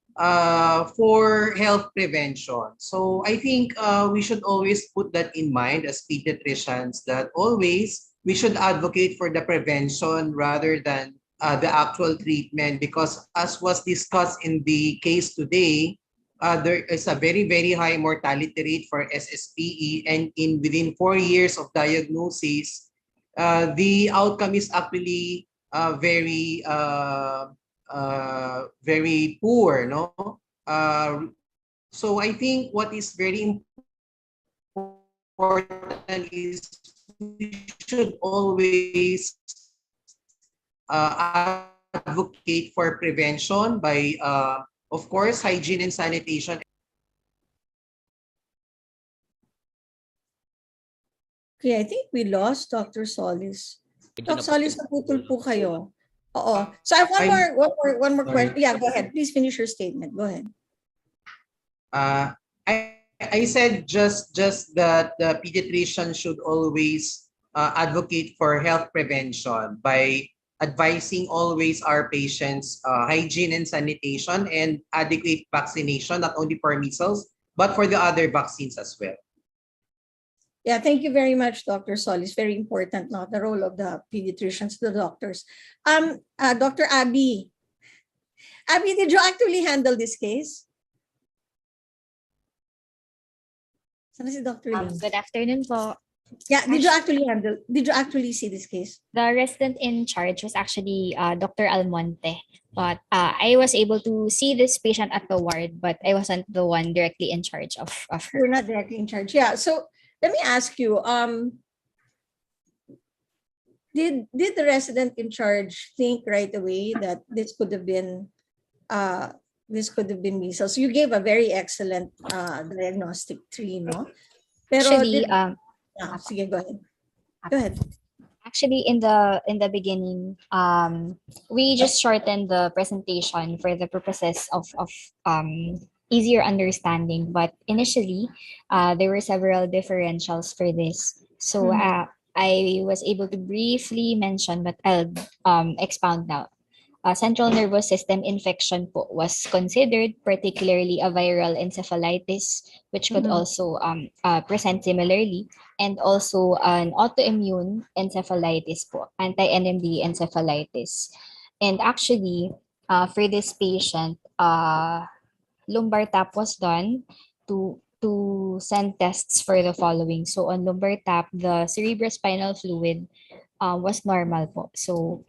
for health prevention. So I think we should always put that in mind as pediatricians, that always we should advocate for the prevention rather than the actual treatment, because as was discussed in the case today, there is a very, very high mortality rate for SSPE, and within 4 years of diagnosis, the outcome is actually very poor, no? So I think what is very important important is we should always advocate for prevention by, of course, hygiene and sanitation. Okay, I think we lost Dr. Solis. Dr. Solis, naputol po kayo. Oo. So I have one more question. Yeah, go ahead. Please finish your statement. Go ahead. I said just that the pediatrician should always advocate for health prevention by advising always our patients hygiene and sanitation and adequate vaccination, not only for measles, but for the other vaccines as well. Yeah, thank you very much, Dr. Solis. Very important, no? The role of the pediatricians, the doctors. Dr. Abby. Abby, did you actually handle this case? Sana si Dr. Lim? Good afternoon po. Yeah, did you actually see this case? The resident in charge was actually Dr. Almonte, but I was able to see this patient at the ward, but I wasn't the one directly in charge of her. You're not directly in charge. Yeah, so let me ask you, did the resident in charge think right away that this could have been measles? You gave a very excellent diagnostic tree, no? Pero Actually, sige, go ahead. Go ahead. Actually, in the beginning, we just shortened the presentation for the purposes of easier understanding. But initially, there were several differentials for this. So I was able to briefly mention, but I'll expound now. Central nervous system infection po was considered, particularly a viral encephalitis, which could also present similarly, and also an autoimmune encephalitis po, anti-NMD encephalitis. And actually, for this patient, lumbar tap was done to send tests for the following. So on lumbar tap, the cerebrospinal fluid was normal po. So,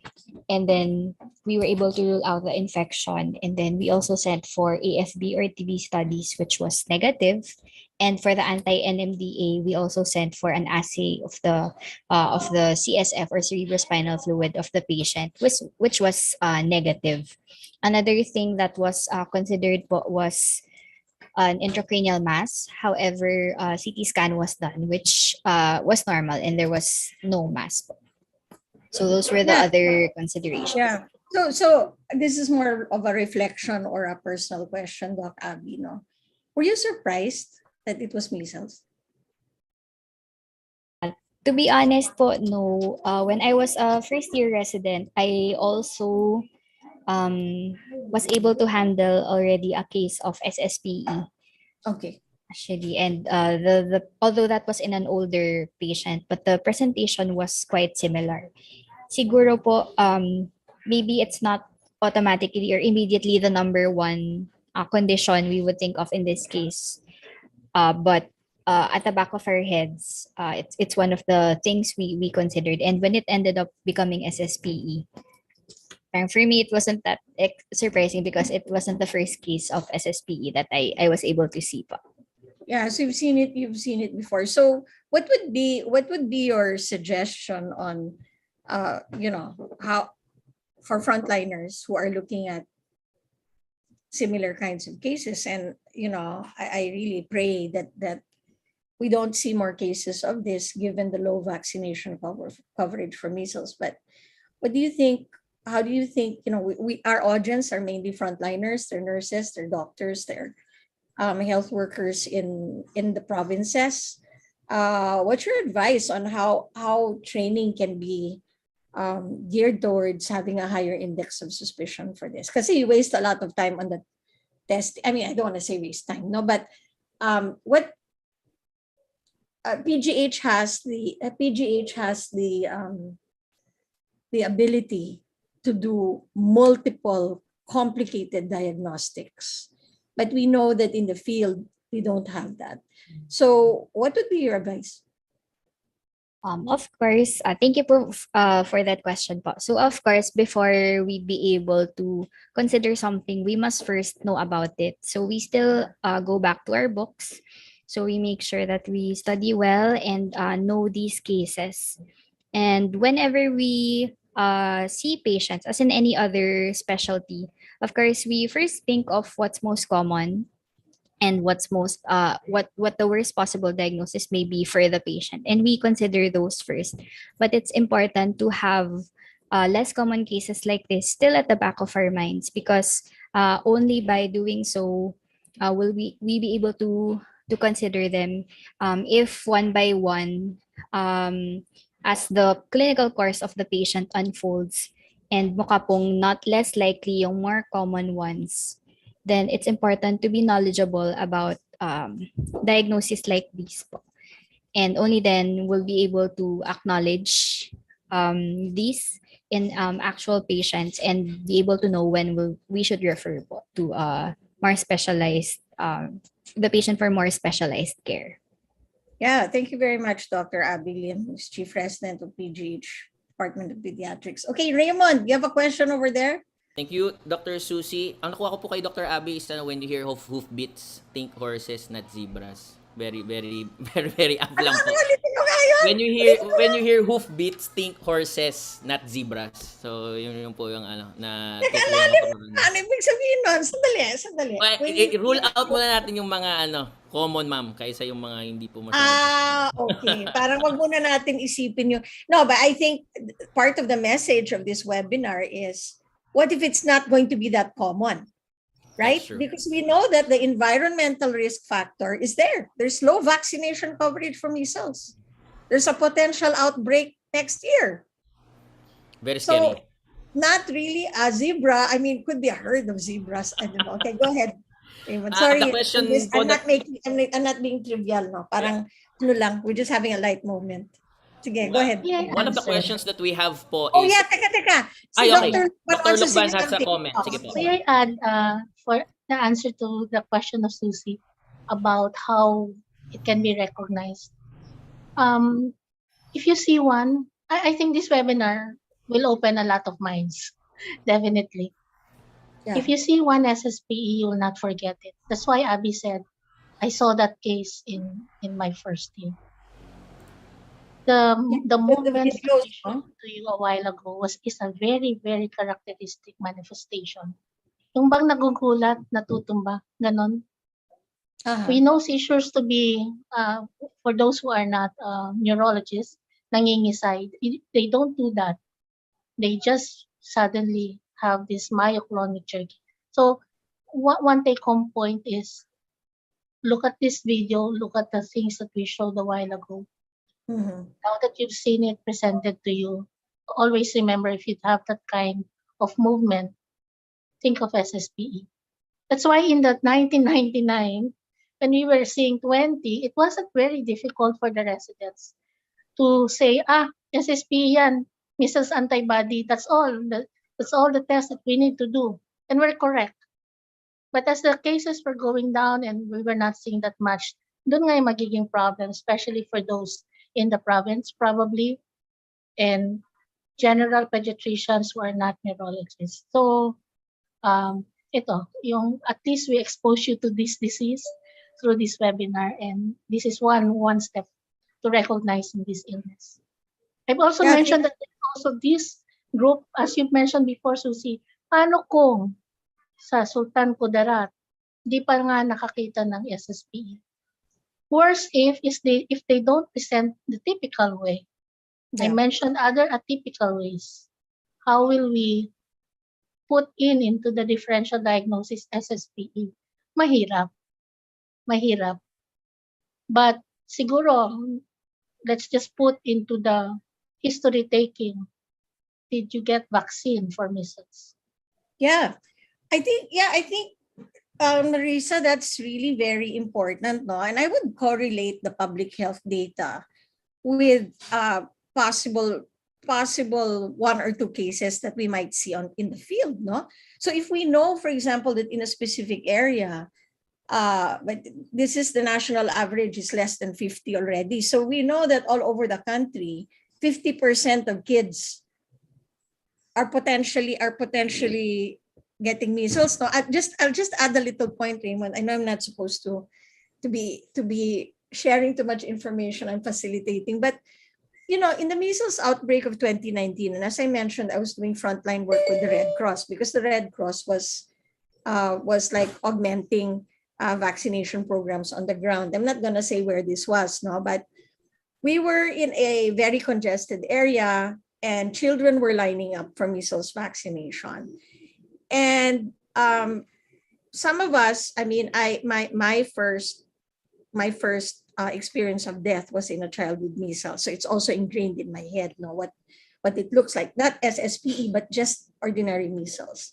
and then we were able to rule out the infection. And then we also sent for AFB or TB studies, which was negative. And for the anti-NMDA, we also sent for an assay of the CSF or cerebrospinal fluid of the patient, which was negative. Another thing that was considered po was an intracranial mass. However, CT scan was done, which was normal, and there was no mass po. So those were the other considerations. Yeah. So this is more of a reflection or a personal question, Doc Abby, no? Were you surprised that it was measles? To be honest po, no. When I was a first-year resident, I also was able to handle already a case of SSPE. Okay. Actually, and although that was in an older patient, but the presentation was quite similar. Siguro po, maybe it's not automatically or immediately the number one condition we would think of in this case. But at the back of our heads, it's one of the things we considered. And when it ended up becoming SSPE, for me, it wasn't that surprising because it wasn't the first case of SSPE that I was able to see pa. Yeah, so you've seen it before. So what would be your suggestion on how for frontliners who are looking at similar kinds of cases? And I really pray that we don't see more cases of this given the low vaccination coverage for measles. But what do you think? How do you think, our audience are mainly frontliners, they're nurses, they're doctors, they're health workers in the provinces. What's your advice on how training can be geared towards having a higher index of suspicion for this? Because you waste a lot of time on the test. I mean, I don't want to say waste time, no, but what PGH has the ability to do multiple complicated diagnostics. But we know that in the field, we don't have that. So what would be your advice? Of course, thank you for that question po. So of course, before we be able to consider something, we must first know about it. So we still go back to our books. So we make sure that we study well and know these cases. And whenever we see patients, as in any other specialty, of course, we first think of what's most common and what's most what the worst possible diagnosis may be for the patient, and we consider those first. But it's important to have less common cases like this still at the back of our minds, because only by doing so will we be able to consider them if one by one, as the clinical course of the patient unfolds and mukha pong not less likely yung more common ones, then it's important to be knowledgeable about diagnoses like these po. And only then we'll be able to acknowledge these in actual patients and be able to know when we should refer po to more specialized, the patient for more specialized care. Yeah, thank you very much, Dr. Abigail, who's Chief Resident of PGH, Department of Pediatrics. Okay, Raymond, you have a question over there? Thank you, Dr. Susie. Ang nakuha ko po kay Dr. Abby is when you hear hoofbeats, think horses, not zebras. Very, very, very, very up lang po. When you hear hoofbeats, think horses, not zebras. So, yun po yung na Ano ibig sabihin nun? Sandali. Rule out muna natin yung mga common, ma'am, kaysa yung mga hindi po masyadong. Okay. Parang wag muna natin isipin yung... No, but I think part of the message of this webinar is, what if it's not going to be that common? Right? Because we know that the environmental risk factor is there. There's low vaccination coverage for measles. There's a potential outbreak next year. Very scary. So, not really a zebra. I mean, could be a herd of zebras. I don't know. Okay, go ahead. Raymond. Sorry, I'm not being trivial, no? Parang lang, we're just having a light moment. Sige, go ahead. One of the questions that we have po is... Oh yeah, teka. Si okay. Dr. Lukban has a comment. Sige po. May I add for the answer to the question of Susie about how it can be recognized. If you see one, I think this webinar will open a lot of minds, definitely. Yeah. If you see one SSPE, you will not forget it. That's why Abby said, I saw that case in my first year. The movement I showed to you a while ago is a very, very characteristic manifestation. Yung bang nagugulat, natutumba, ganon. We know seizures to be, for those who are not neurologists, nangingisay. They don't do that. They just suddenly have this myoclonic jerky. So one take-home point is, look at this video, look at the things that we showed a while ago. Now that you've seen it presented to you, always remember, if you have that kind of movement, think of SSPE. That's why in that 1999, when we were seeing 20, it wasn't very difficult for the residents to say, SSPE yan, measles antibody, that's all the tests that we need to do. And we're correct. But as the cases were going down and we were not seeing that much, doon nga yung magiging problem, especially for those in the province probably, and general pediatricians who are not neurologists. So, ito, yung at least we expose you to this disease through this webinar, and this is one step to recognizing this illness. I've also mentioned that also this group, as you mentioned before, Susie, paano kung sa Sultan Kudarat, di pa nga nakakita ng SSPE? Worse if they don't present the typical way. I mentioned other atypical ways. How will we put into the differential diagnosis SSPE? Mahirap. But siguro, let's just put into the history taking. Did you get vaccine for measles? Yeah, I think Marissa, that's really very important, no? And I would correlate the public health data with possible one or two cases that we might see in the field, no? So if we know, for example, that in a specific area, but this is the national average is less than 50 already. So we know that all over the country, 50% of kids are potentially getting measles. No, I'll just add a little point, Raymond. I know I'm not supposed to to be sharing too much information and facilitating. But you know, in the measles outbreak of 2019, and as I mentioned, I was doing frontline work with the Red Cross because the Red Cross was like augmenting vaccination programs on the ground. I'm not gonna say where this was, no, but we were in a very congested area and children were lining up for measles vaccination. And some of us, I mean, my first experience of death was in a child with measles. So it's also ingrained in my head, no, what it looks like, not SSPE, but just ordinary measles.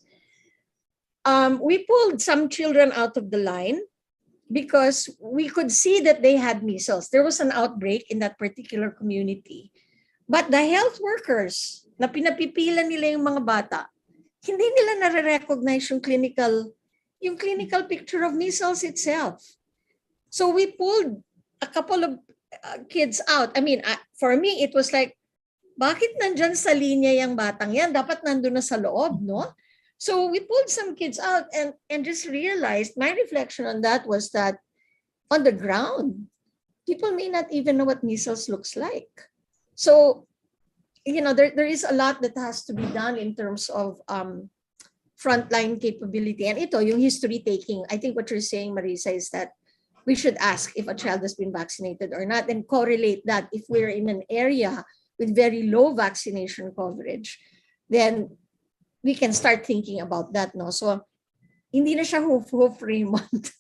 We pulled some children out of the line because we could see that they had measles. There was an outbreak in that particular community. But the health workers na pinapipila nila yung mga bata, hindi nila nare-recognize yung clinical picture of measles itself. So we pulled a couple of kids out. I mean, for me, it was like, bakit nandyan sa linya yung batang yan? Dapat nandun na sa loob, no? So we pulled some kids out and just realized, my reflection on that was that on the ground, people may not even know what measles looks like. So, you know, there is a lot that has to be done in terms of frontline capability. And ito, yung history taking, I think what you're saying, Marissa, is that we should ask if a child has been vaccinated or not and correlate that. If we're in an area with very low vaccination coverage, then we can start thinking about that, no? So, hindi na siya hoof Raymond.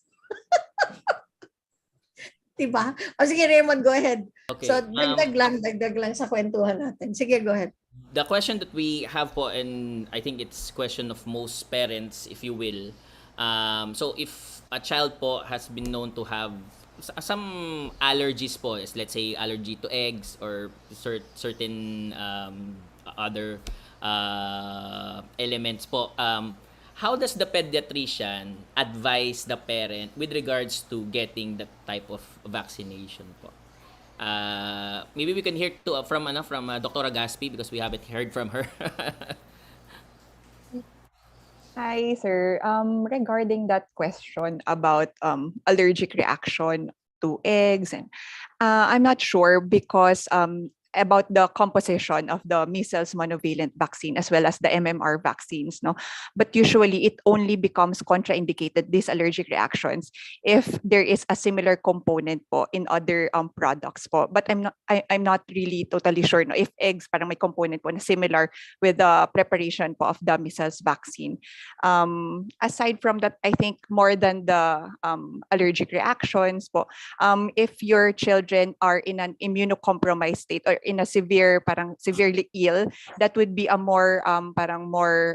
Diba? O sige, Raymond, go ahead. Okay. So, dagdag lang sa kwentuhan natin. Sige, go ahead. The question that we have po, and I think it's question of most parents, if you will. So, if a child po has been known to have some allergies po, let's say allergy to eggs or certain other elements po, how does the pediatrician advise the parent with regards to getting that type of vaccination po? Maybe we can hear from Dr. Gaspi because we haven't heard from her. Hi, sir. Regarding that question about allergic reaction to eggs, and I'm not sure because about the composition of the measles monovalent vaccine as well as the MMR vaccines, no. But usually it only becomes contraindicated, these allergic reactions, if there is a similar component po in other products po. But I'm not really totally sure, no, if eggs parang may component po na similar with the preparation po of the measles vaccine. Aside from that, I think more than the allergic reactions po, if your children are in an immunocompromised state or in a severely ill, that would be a more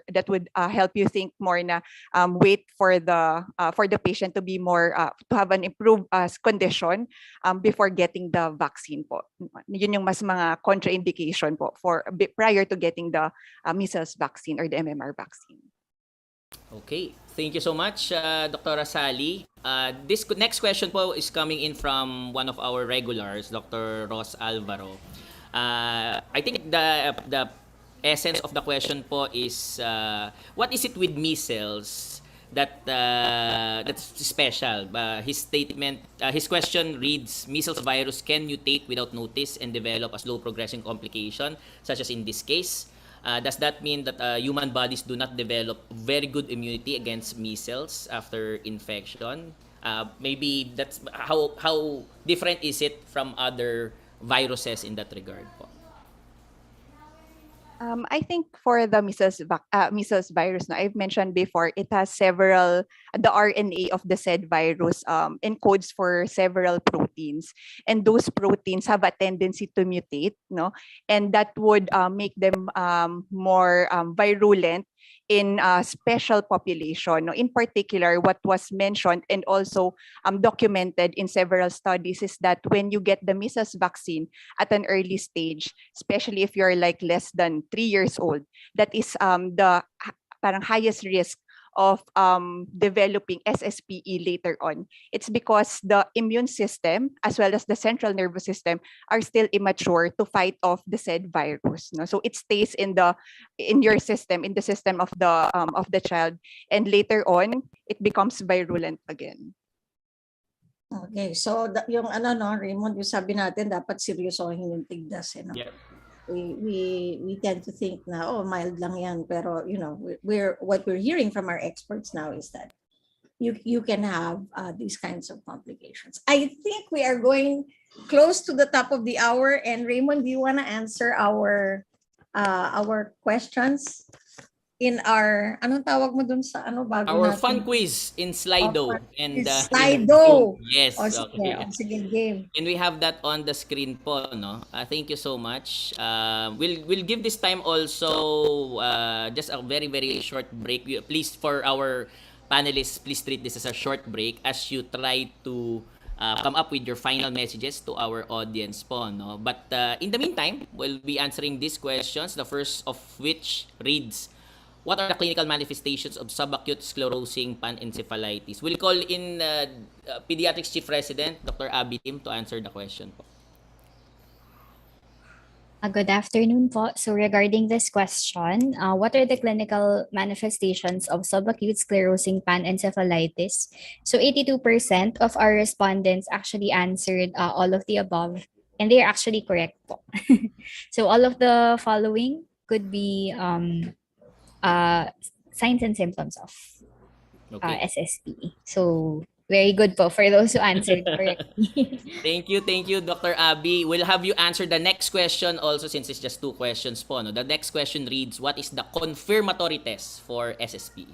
that would help you think more na wait for the patient to be more to have an improved condition before getting the vaccine po. Yun yung mas mga contraindication po for prior to getting the measles vaccine or the MMR vaccine. Okay, thank you so much, Dr. Sally. This next question po is coming in from one of our regulars, Dr. Ross Alvaro. I think the essence of the question po is what is it with measles that's special? His question reads: measles virus can mutate without notice and develop as low progressing complication, such as in this case. Does that mean that human bodies do not develop very good immunity against measles after infection? Maybe that's how different is it from other viruses in that regard po? I think for the measles virus, no, I've mentioned before, it has several, the RNA of the said virus encodes for several proteins. And those proteins have a tendency to mutate, no? And that would make them more virulent in a special population. No? In particular, what was mentioned and also documented in several studies is that when you get the measles vaccine at an early stage, especially if you're like less than 3 years old, that is the parang highest risk of developing SSPE later on. It's because the immune system as well as the central nervous system are still immature to fight off the said virus. No? So it stays in your system, in the system of the child, and later on it becomes virulent again. Okay, so yung ano no, Raymond, yung sabi natin dapat seryosohin yung Tigdas, no? Yeah. We tend to think na oh mild lang yan, pero you know what we're hearing from our experts now is that you can have these kinds of complications. I think we are going close to the top of the hour, and Raymond, do you want to answer our questions in our anong tawag mo dun sa ano bago Our natin? fun quiz in Slido. And Slido. yes. O sige, Okay. sige, game. And we have that on the screen po, no? Thank you so much. We'll give this time also just a very very short break. Please, for our panelists, please treat this as a short break as you try to come up with your final messages to our audience po, no? But in the meantime, we'll be answering these questions. The first of which reads, what are the clinical manifestations of subacute sclerosing panencephalitis? We'll call in Pediatrics Chief Resident, Dr. Abby Lim, to answer the question po. Good afternoon po. So regarding this question, what are the clinical manifestations of subacute sclerosing panencephalitis? So 82% of our respondents actually answered all of the above, and they are actually correct po. So all of the following could be signs and symptoms of SSP. So very good po for those who answered correctly. Thank you, Dr. Abby. We'll have you answer the next question also, since it's just 2 questions po, no? The next question reads, what is the confirmatory test for SSP?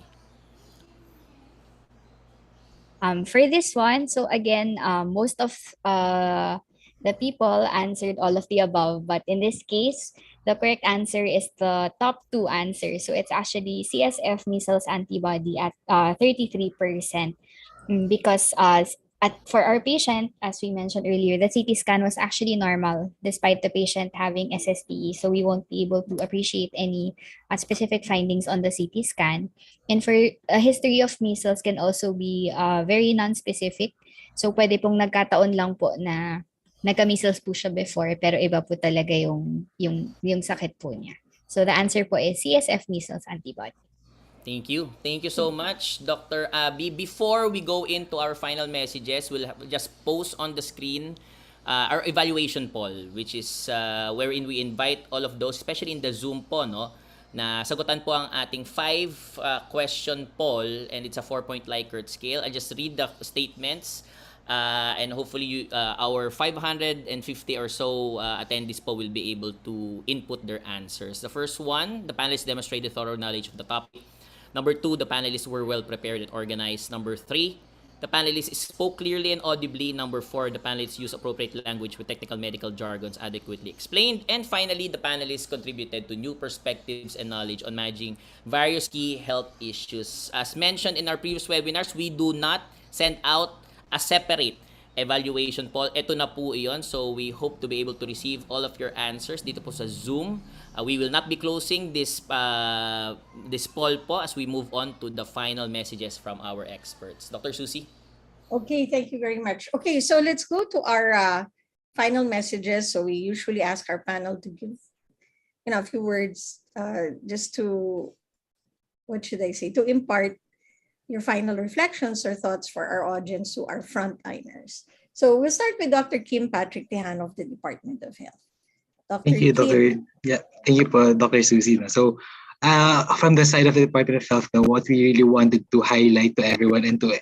For this one, so again, most of the people answered all of the above, but in this case, the correct answer is the top 2 answers. So it's actually CSF measles antibody at 33%. Because for our patient, as we mentioned earlier, the CT scan was actually normal despite the patient having SSP. So we won't be able to appreciate any specific findings on the CT scan. And for a history of measles can also be very non-specific. So pwede pong nagkataon lang po na nagka-measles po siya before, pero iba po talaga yung sakit po niya. So the answer po is CSF measles antibody. Thank you. Thank you so much, Dr. Abby. Before we go into our final messages, we'll just post on the screen our evaluation poll, which is wherein we invite all of those, especially in the Zoom po, no, na sagutan po ang ating 5 question poll, and it's a 4-point Likert scale. I just read the statements. And hopefully our 550 or so attendees po will be able to input their answers. The first one, the panelists demonstrated thorough knowledge of the topic. Number 2, the panelists were well prepared and organized. Number 3, the panelists spoke clearly and audibly. Number 4, the panelists used appropriate language with technical medical jargons adequately explained. And finally, the panelists contributed to new perspectives and knowledge on managing various key health issues. As mentioned in our previous webinars, we do not send out a separate evaluation poll. Ito na po iyon. So we hope to be able to receive all of your answers dito po sa Zoom. We will not be closing this poll po as we move on to the final messages from our experts. Dr. Susie? Okay, thank you very much. Okay, so let's go to our final messages. So we usually ask our panel to give a few words just to, what should I say, to impart your final reflections or thoughts for our audience who are frontliners. So we'll start with Dr. Kim Patrick Tejano of the Department of Health. Thank you, Dr. Thank you, Dr. Susie. So, from the side of the Department of Health, what we really wanted to highlight to everyone and to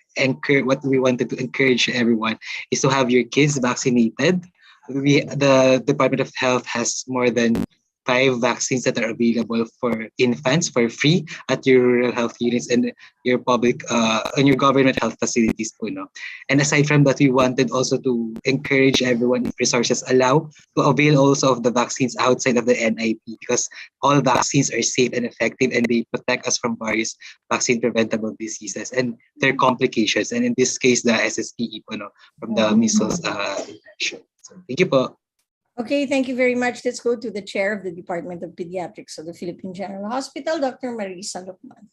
what we wanted to encourage everyone is to have your kids vaccinated. The Department of Health has more than 5 vaccines that are available for infants for free at your rural health units and your public and your government health facilities po, no? And aside from that, we wanted also to encourage everyone, if resources allow, to avail also of the vaccines outside of the NIP, because all vaccines are safe and effective and they protect us from various vaccine preventable diseases and their complications, and in this case the SSPE po, no, from the measles infection. So thank you po. Okay, thank you very much. Let's go to the chair of the Department of Pediatrics of the Philippine General Hospital, Dr. Marissa Lukban.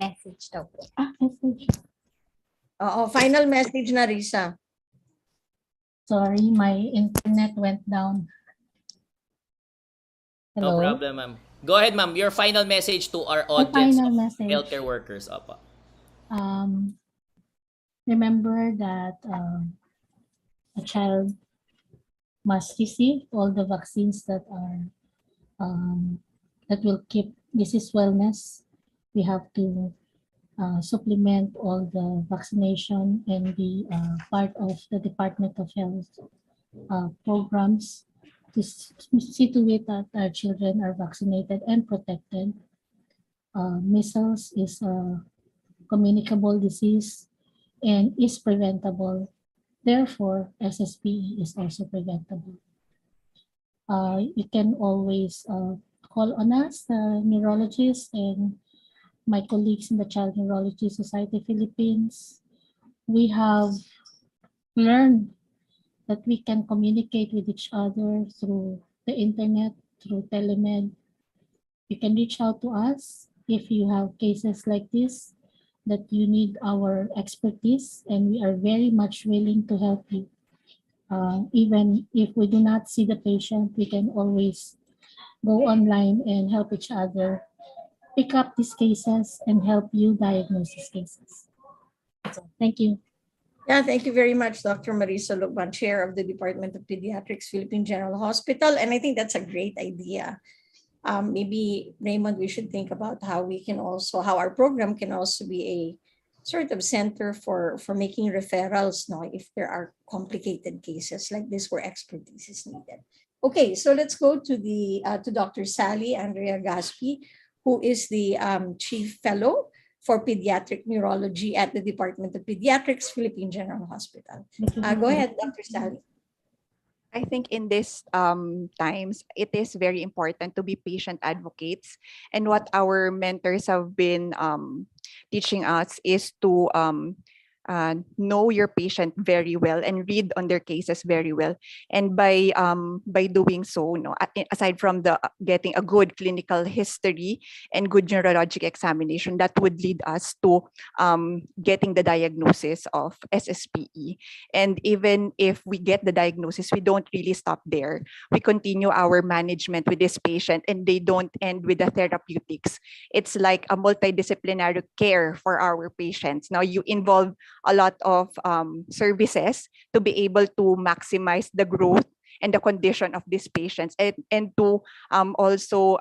Message daw po. Message. Final message na, Risa. Sorry, my internet went down. No Hello? problem, ma'am. Go ahead, ma'am. Your final message to our The audience final of message. healthcare workers. Opo. remember that a child must receive all the vaccines that are that will keep disease wellness. We have to supplement all the vaccination and be part of the Department of Health programs to see to it that our children are vaccinated and protected. Measles is a communicable disease and is preventable. Therefore, SSPE is also preventable. You can always call on us, the neurologists and my colleagues in the Child Neurology Society Philippines. We have learned that we can communicate with each other through the internet, through telemed. You can reach out to us if you have cases like this, that you need our expertise, and we are very much willing to help you. Even if we do not see the patient, we can always go online and help each other pick up these cases and help you diagnose these cases. So, thank you. Yeah, thank you very much, Dr. Marissa Lukban, Chair of the Department of Pediatrics, Philippine General Hospital. And I think that's a great idea. Maybe, Raymond, we should think about how we can also, how our program can also be a sort of center for making referrals, no, if there are complicated cases like this where expertise is needed. Okay, so let's go to the to Dr. Sally Andrea Gaspi, who is the Chief Fellow for Pediatric Neurology at the Department of Pediatrics, Philippine General Hospital. Go ahead, Dr. Sally. I think in these times, it is very important to be patient advocates. And what our mentors have been teaching us is to know your patient very well and read on their cases very well. And by doing so, aside from the getting a good clinical history and good neurologic examination, that would lead us to getting the diagnosis of SSPE. And even if we get the diagnosis, we don't really stop there. We continue our management with this patient, and they don't end with the therapeutics. It's like a multidisciplinary care for our patients. Now you involve a lot of services to be able to maximize the growth and the condition of these patients, and to also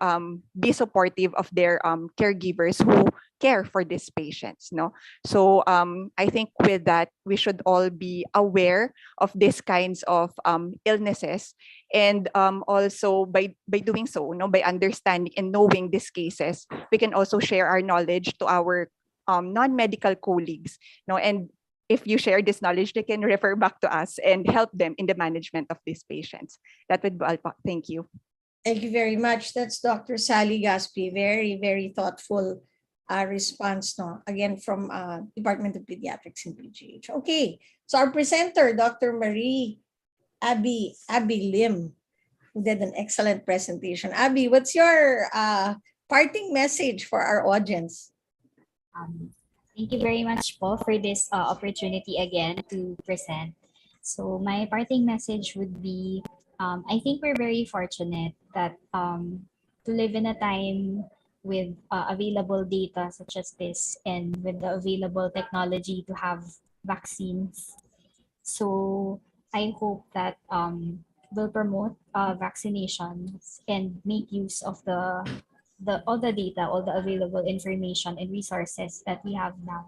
be supportive of their caregivers who care for these patients. So I think with that, we should all be aware of these kinds of illnesses, and also by doing so, by understanding and knowing these cases, we can also share our knowledge to our non-medical colleagues, and if you share this knowledge, they can refer back to us and help them in the management of these patients. That would be all. Thank you. Thank you very much. That's Dr. Sally Gaspi. Very, very thoughtful response, again, from Department of Pediatrics in PGH. Okay, so our presenter, Dr. Abby Lim, who did an excellent presentation. Abby, what's your parting message for our audience? Thank you very much po for this opportunity again to present. So my parting message would be, I think we're very fortunate that to live in a time with available data such as this, and with the available technology to have vaccines. So I hope that we'll promote vaccinations and make use of all the data, all the available information and resources that we have now,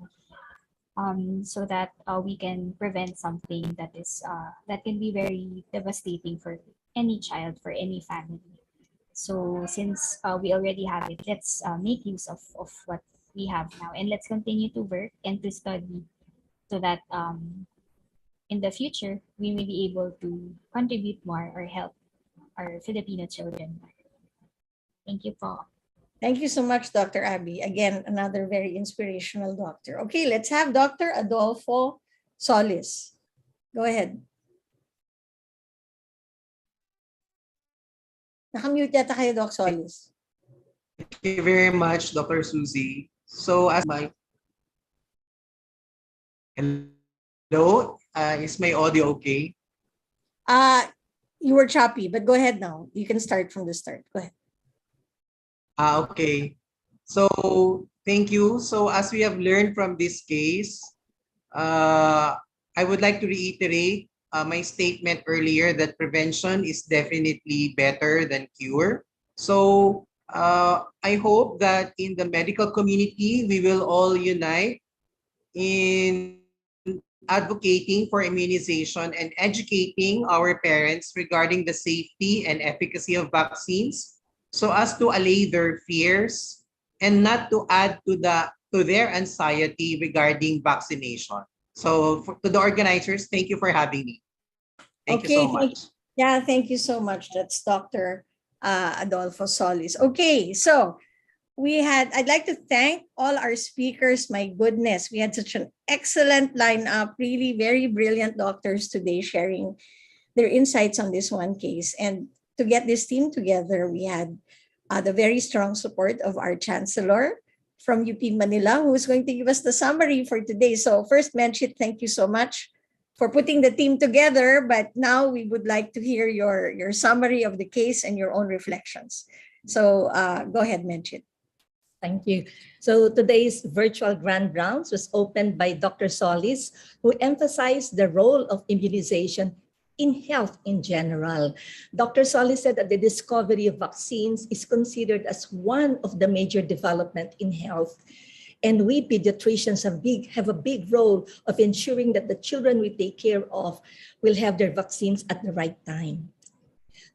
so that we can prevent something that is that can be very devastating for any child, for any family. So since we already have it, let's make use of what we have now, and let's continue to work and to study, so that in the future we may be able to contribute more or help our Filipino children. Thank you po. Thank you so much, Dr. Abby. Again, another very inspirational doctor. Okay, let's have Dr. Adolfo Solis. Go ahead. Nakamute yata kayo, Doc Solis. Thank you very much, Dr. Susie. So as my hello, is my audio okay? You were choppy, but go ahead now. You can start from the start. Go ahead. Okay. So thank you. So as we have learned from this case, I would like to reiterate my statement earlier that prevention is definitely better than cure. So I hope that in the medical community, we will all unite in advocating for immunization and educating our parents regarding the safety and efficacy of vaccines so as to allay their fears and not to add to their anxiety regarding vaccination. So to the organizers, thank you for having me. Thank you so much. Yeah, thank you so much. That's Dr. Adolfo Solis. Okay, so I'd like to thank all our speakers. My goodness, we had such an excellent lineup, really very brilliant doctors today sharing their insights on this one case. And to get this team together, we had the very strong support of our chancellor from UP Manila, who is going to give us the summary for today. So first, Menchit, thank you so much for putting the team together. But now we would like to hear your summary of the case and your own reflections. So go ahead, Menchit. Thank you. So today's virtual grand rounds was opened by Dr. Solis, who emphasized the role of immunization in health in general. Dr. Solis said that the discovery of vaccines is considered as one of the major development in health. And we pediatricians have a big role of ensuring that the children we take care of will have their vaccines at the right time.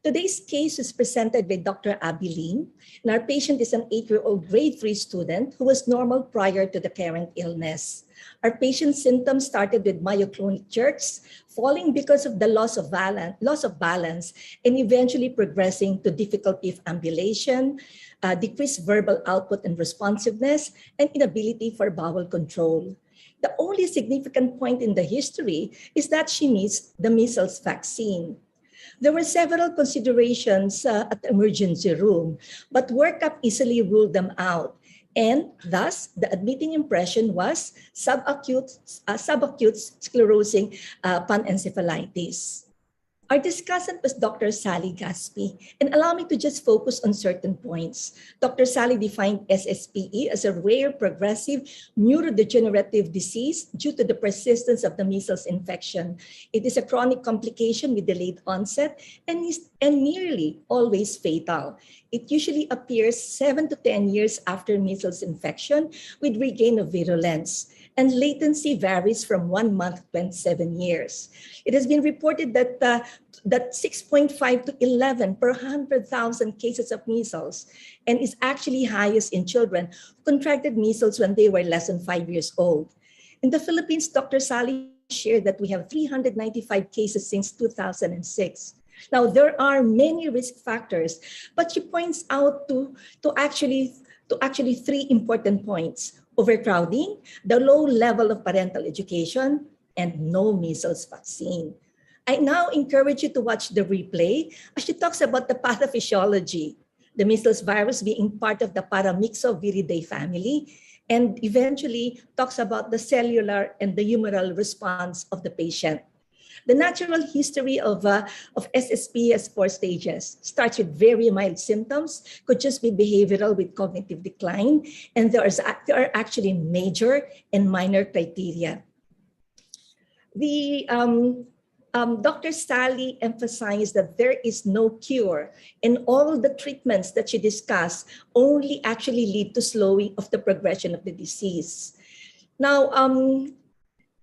Today's case is presented by Dr. Abby Lim, and our patient is an 8-year-old grade 3 student who was normal prior to the current illness. Our patient's symptoms started with myoclonic jerks, falling because of the loss of balance, and eventually progressing to difficulty of ambulation, decreased verbal output and responsiveness, and inability for bowel control. The only significant point in the history is that she missed the measles vaccine. There were several considerations at the emergency room, but workup easily ruled them out. And thus, the admitting impression was subacute sclerosing panencephalitis. Our discussant was Dr. Sally Gaspi, and allow me to just focus on certain points. Dr. Sally defined SSPE as a rare progressive neurodegenerative disease due to the persistence of the measles infection. It is a chronic complication with delayed onset and nearly always fatal. It usually appears 7 to 10 years after measles infection with regain of virulence, and latency varies from 1 month to 27 years. It has been reported that 6.5 to 11 per 100,000 cases of measles, and is actually highest in children who contracted measles when they were less than 5 years old. In the Philippines, Dr. Sally shared that we have 395 cases since 2006. Now, there are many risk factors, but she points out to actually 3 important points: overcrowding, the low level of parental education, and no measles vaccine. I now encourage you to watch the replay as she talks about the pathophysiology, the measles virus being part of the Paramyxoviridae family, and eventually talks about the cellular and the humoral response of the patient. The natural history of SSP has 4 stages. Starts with very mild symptoms, could just be behavioral with cognitive decline, and there are actually major and minor criteria. Dr. Sally emphasized that there is no cure, and all the treatments that she discussed only actually lead to slowing of the progression of the disease. Now,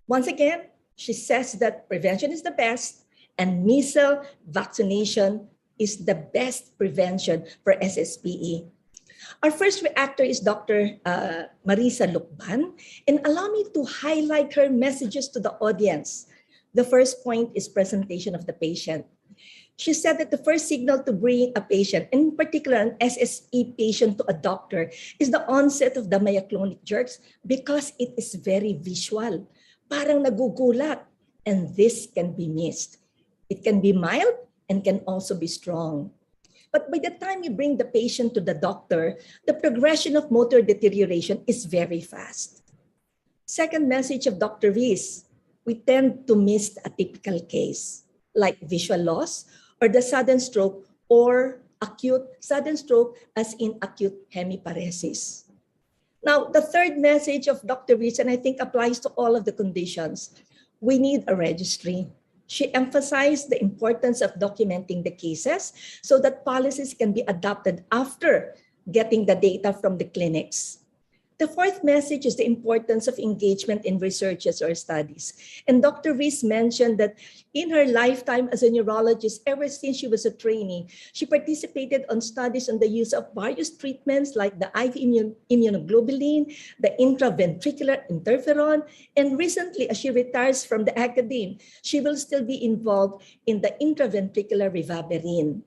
once again, she says that prevention is the best, and measles vaccination is the best prevention for SSPE. Our first reactor is Dr. Marissa Lukban, and allow me to highlight her messages to the audience. The first point is presentation of the patient. She said that the first signal to bring a patient, in particular an SSE patient, to a doctor is the onset of the myoclonic jerks because it is very visual. Parang nagugulat, and this can be missed. It can be mild and can also be strong. But by the time you bring the patient to the doctor, the progression of motor deterioration is very fast. Second message of Dr. Rees, we tend to miss a typical case like visual loss or the sudden stroke or acute sudden stroke as in acute hemiparesis. Now, the third message of Dr. Reese, and I think applies to all of the conditions, we need a registry. She emphasized the importance of documenting the cases so that policies can be adopted after getting the data from the clinics. The fourth message is the importance of engagement in researches or studies. And Dr. Reese mentioned that in her lifetime as a neurologist, ever since she was a trainee, she participated on studies on the use of various treatments like the IV immunoglobulin, the intraventricular interferon, and recently, as she retires from the academe, she will still be involved in the intraventricular ribavirin.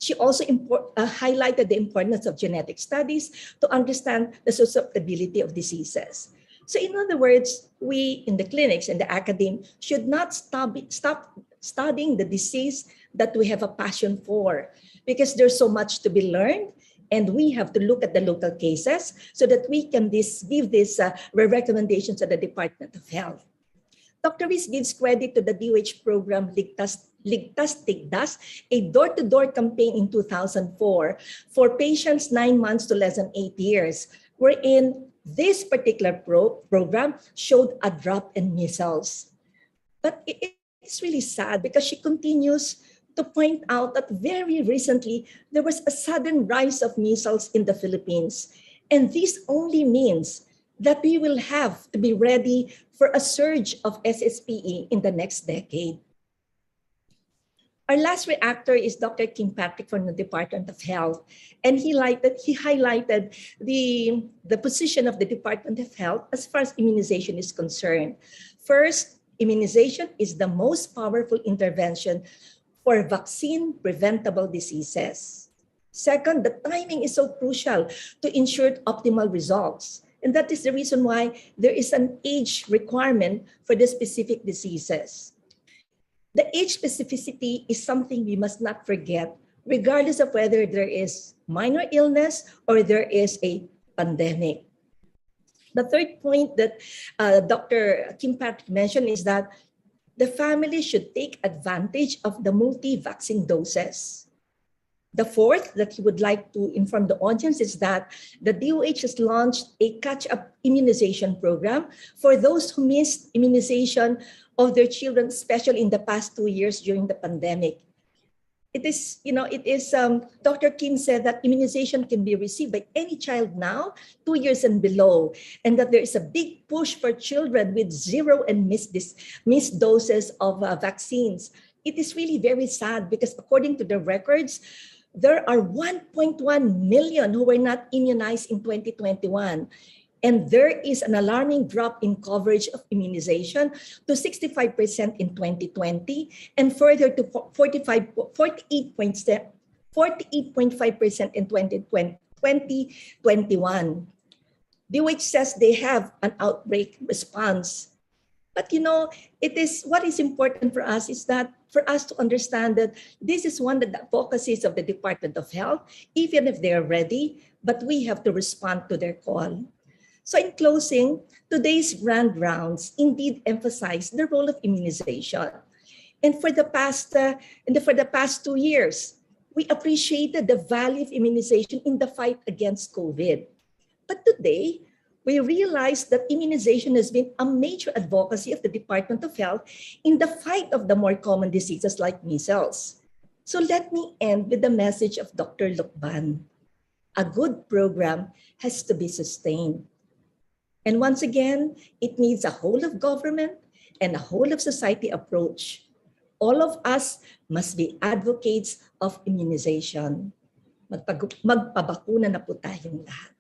She also highlighted the importance of genetic studies to understand the susceptibility of diseases. So in other words, we in the clinics and the academe should not stop studying the disease that we have a passion for, because there's so much to be learned, and we have to look at the local cases so that we can give these recommendations to the Department of Health. Dr. Reese gives credit to the DOH program Tigdas, a door-to-door campaign in 2004 for patients 9 months to less than 8 years, wherein this particular program showed a drop in measles. But it's really sad because she continues to point out that very recently there was a sudden rise of measles in the Philippines. And this only means that we will have to be ready for a surge of SSPE in the next decade. Our last reactor is Dr. Kim Patrick from the Department of Health, and he highlighted the position of the Department of Health as far as immunization is concerned. First, immunization is the most powerful intervention for vaccine-preventable diseases. Second, the timing is so crucial to ensure optimal results. And that is the reason why there is an age requirement for the specific diseases. The age specificity is something we must not forget, regardless of whether there is minor illness or there is a pandemic. The third point that Dr. Kim Patrick mentioned is that the family should take advantage of the multi-vaccine doses. The fourth that he would like to inform the audience is that the DOH has launched a catch-up immunization program for those who missed immunization of their children, especially in the past 2 years during the pandemic. Dr. Kim said that immunization can be received by any child now, 2 years and below, and that there is a big push for children with zero and missed doses of vaccines. It is really very sad because according to the records, there are 1.1 million who were not immunized in 2021. And there is an alarming drop in coverage of immunization to 65% in 2020 and further to 48.5% in 2021. DOH says they have an outbreak response. But what is important for us is that for us to understand that this is one of the advocacies of the Department of Health, even if they are ready, but we have to respond to their call. So in closing, today's grand rounds indeed emphasize the role of immunization. And for the past 2 years, we appreciated the value of immunization in the fight against COVID. But today, we realize that immunization has been a major advocacy of the Department of Health in the fight of the more common diseases like measles. So let me end with the message of Dr. Lukban. A good program has to be sustained. And once again, it needs a whole of government and a whole of society approach. All of us must be advocates of immunization. Magpabakuna na po tayong lahat.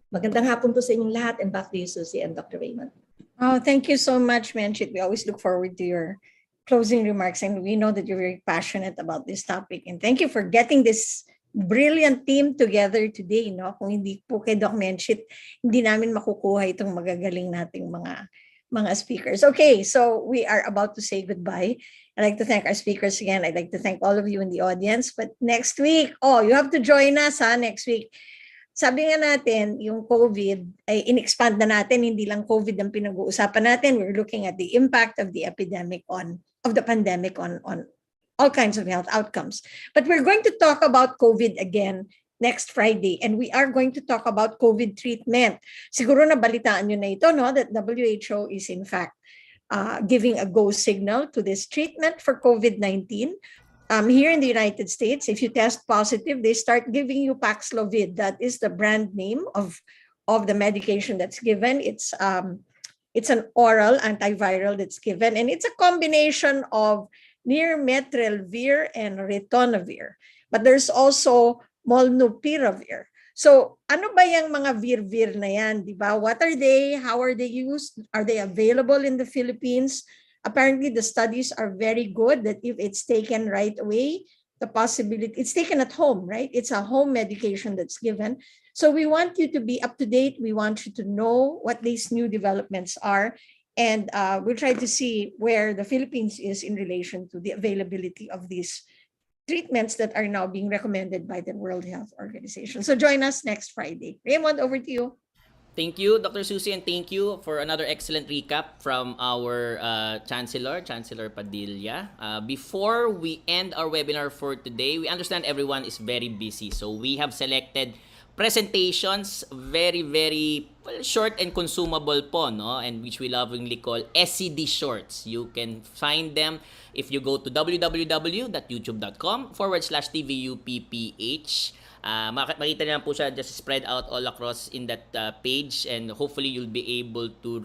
Magandang hapon po sa inyong lahat, and back to you, Susie and Dr. Raymond. Oh, thank you so much, Menchit. We always look forward to your closing remarks, and we know that you're very passionate about this topic. And thank you for getting this brilliant team together today. No? Kung hindi po kay Doc Menchit, hindi namin makukuha itong magagaling nating mga speakers. Okay, so we are about to say goodbye. I'd like to thank our speakers again. I'd like to thank all of you in the audience. But next week, you have to join us next week. Sabi nga natin, yung COVID ay in-expand na natin, hindi lang COVID ang pinag-uusapan natin. We're looking at the impact of the pandemic on all kinds of health outcomes. But we're going to talk about COVID again next Friday. And we are going to talk about COVID treatment. Siguro nabalitaan nyo na ito, no? That WHO is in fact giving a go signal to this treatment for COVID-19. Here in the United States, if you test positive, they start giving you Paxlovid. That is the brand name of the medication that's given. It's an oral antiviral that's given, and it's a combination of nirmatrelvir and ritonavir. But there's also molnupiravir. So ano ba yung mga vir-vir na yan, di ba? What are they? How are they used? Are they available in the Philippines? Apparently, the studies are very good that if it's taken right away, the possibility, it's taken at home, right? It's a home medication that's given. So we want you to be up to date. We want you to know what these new developments are. And we'll try to see where the Philippines is in relation to the availability of these treatments that are now being recommended by the World Health Organization. So join us next Friday. Raymond, over to you. Thank you, Dr. Susie, and thank you for another excellent recap from our Chancellor Padilla. Before we end our webinar for today, we understand everyone is very busy. So we have selected presentations, very, very short and consumable po, no? And which we lovingly call SCD Shorts. You can find them if you go to www.youtube.com/TVUPPH. Makita niyo lang po siya just spread out all across in that page, and hopefully you'll be able to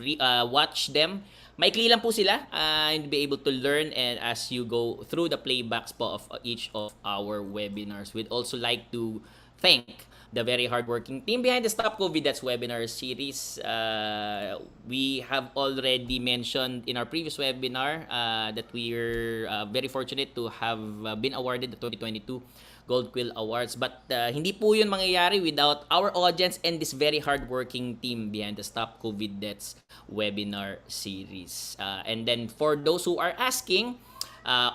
watch them. Maikli lang po sila, and be able to learn and as you go through the playbacks po of each of our webinars. We'd also like to thank the very hardworking team behind the Stop COVID That's webinar series. We have already mentioned in our previous webinar that we're very fortunate to have been awarded the 2022 Gold Quill Awards. But hindi po yun mangyayari without our audience and this very hardworking team behind the Stop COVID Deaths webinar series. And then for those who are asking,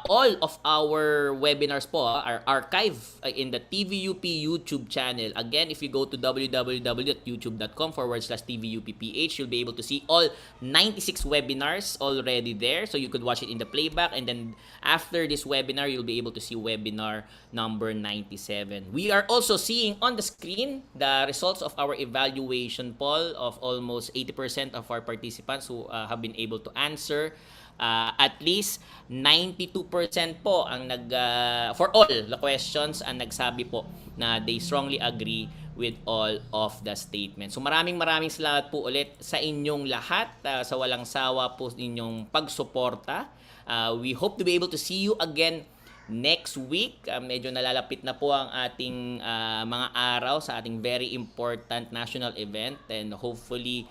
all of our webinars po are archived in the TVUP YouTube channel. Again, if you go to www.youtube.com/TVUPPH, you'll be able to see all 96 webinars already there. So you could watch it in the playback, and then after this webinar, you'll be able to see webinar number 97. We are also seeing on the screen the results of our evaluation poll of almost 80% of our participants who have been able to answer. At least 92% po ang for all the questions ang nagsabi po na they strongly agree with all of the statements. So maraming salamat po ulit sa inyong lahat, sa walang sawa po inyong pagsuporta. We hope to be able to see you again next week. Medyo nalalapit na po ang ating mga araw sa ating very important national event, and hopefully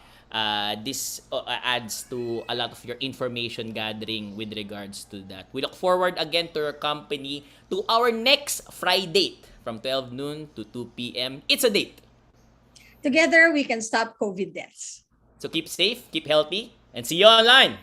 this adds to a lot of your information gathering with regards to that. We look forward again to your company to our next Friday from 12 noon to 2 p.m. It's a date. Together, we can stop COVID deaths. So keep safe, keep healthy, and see you online.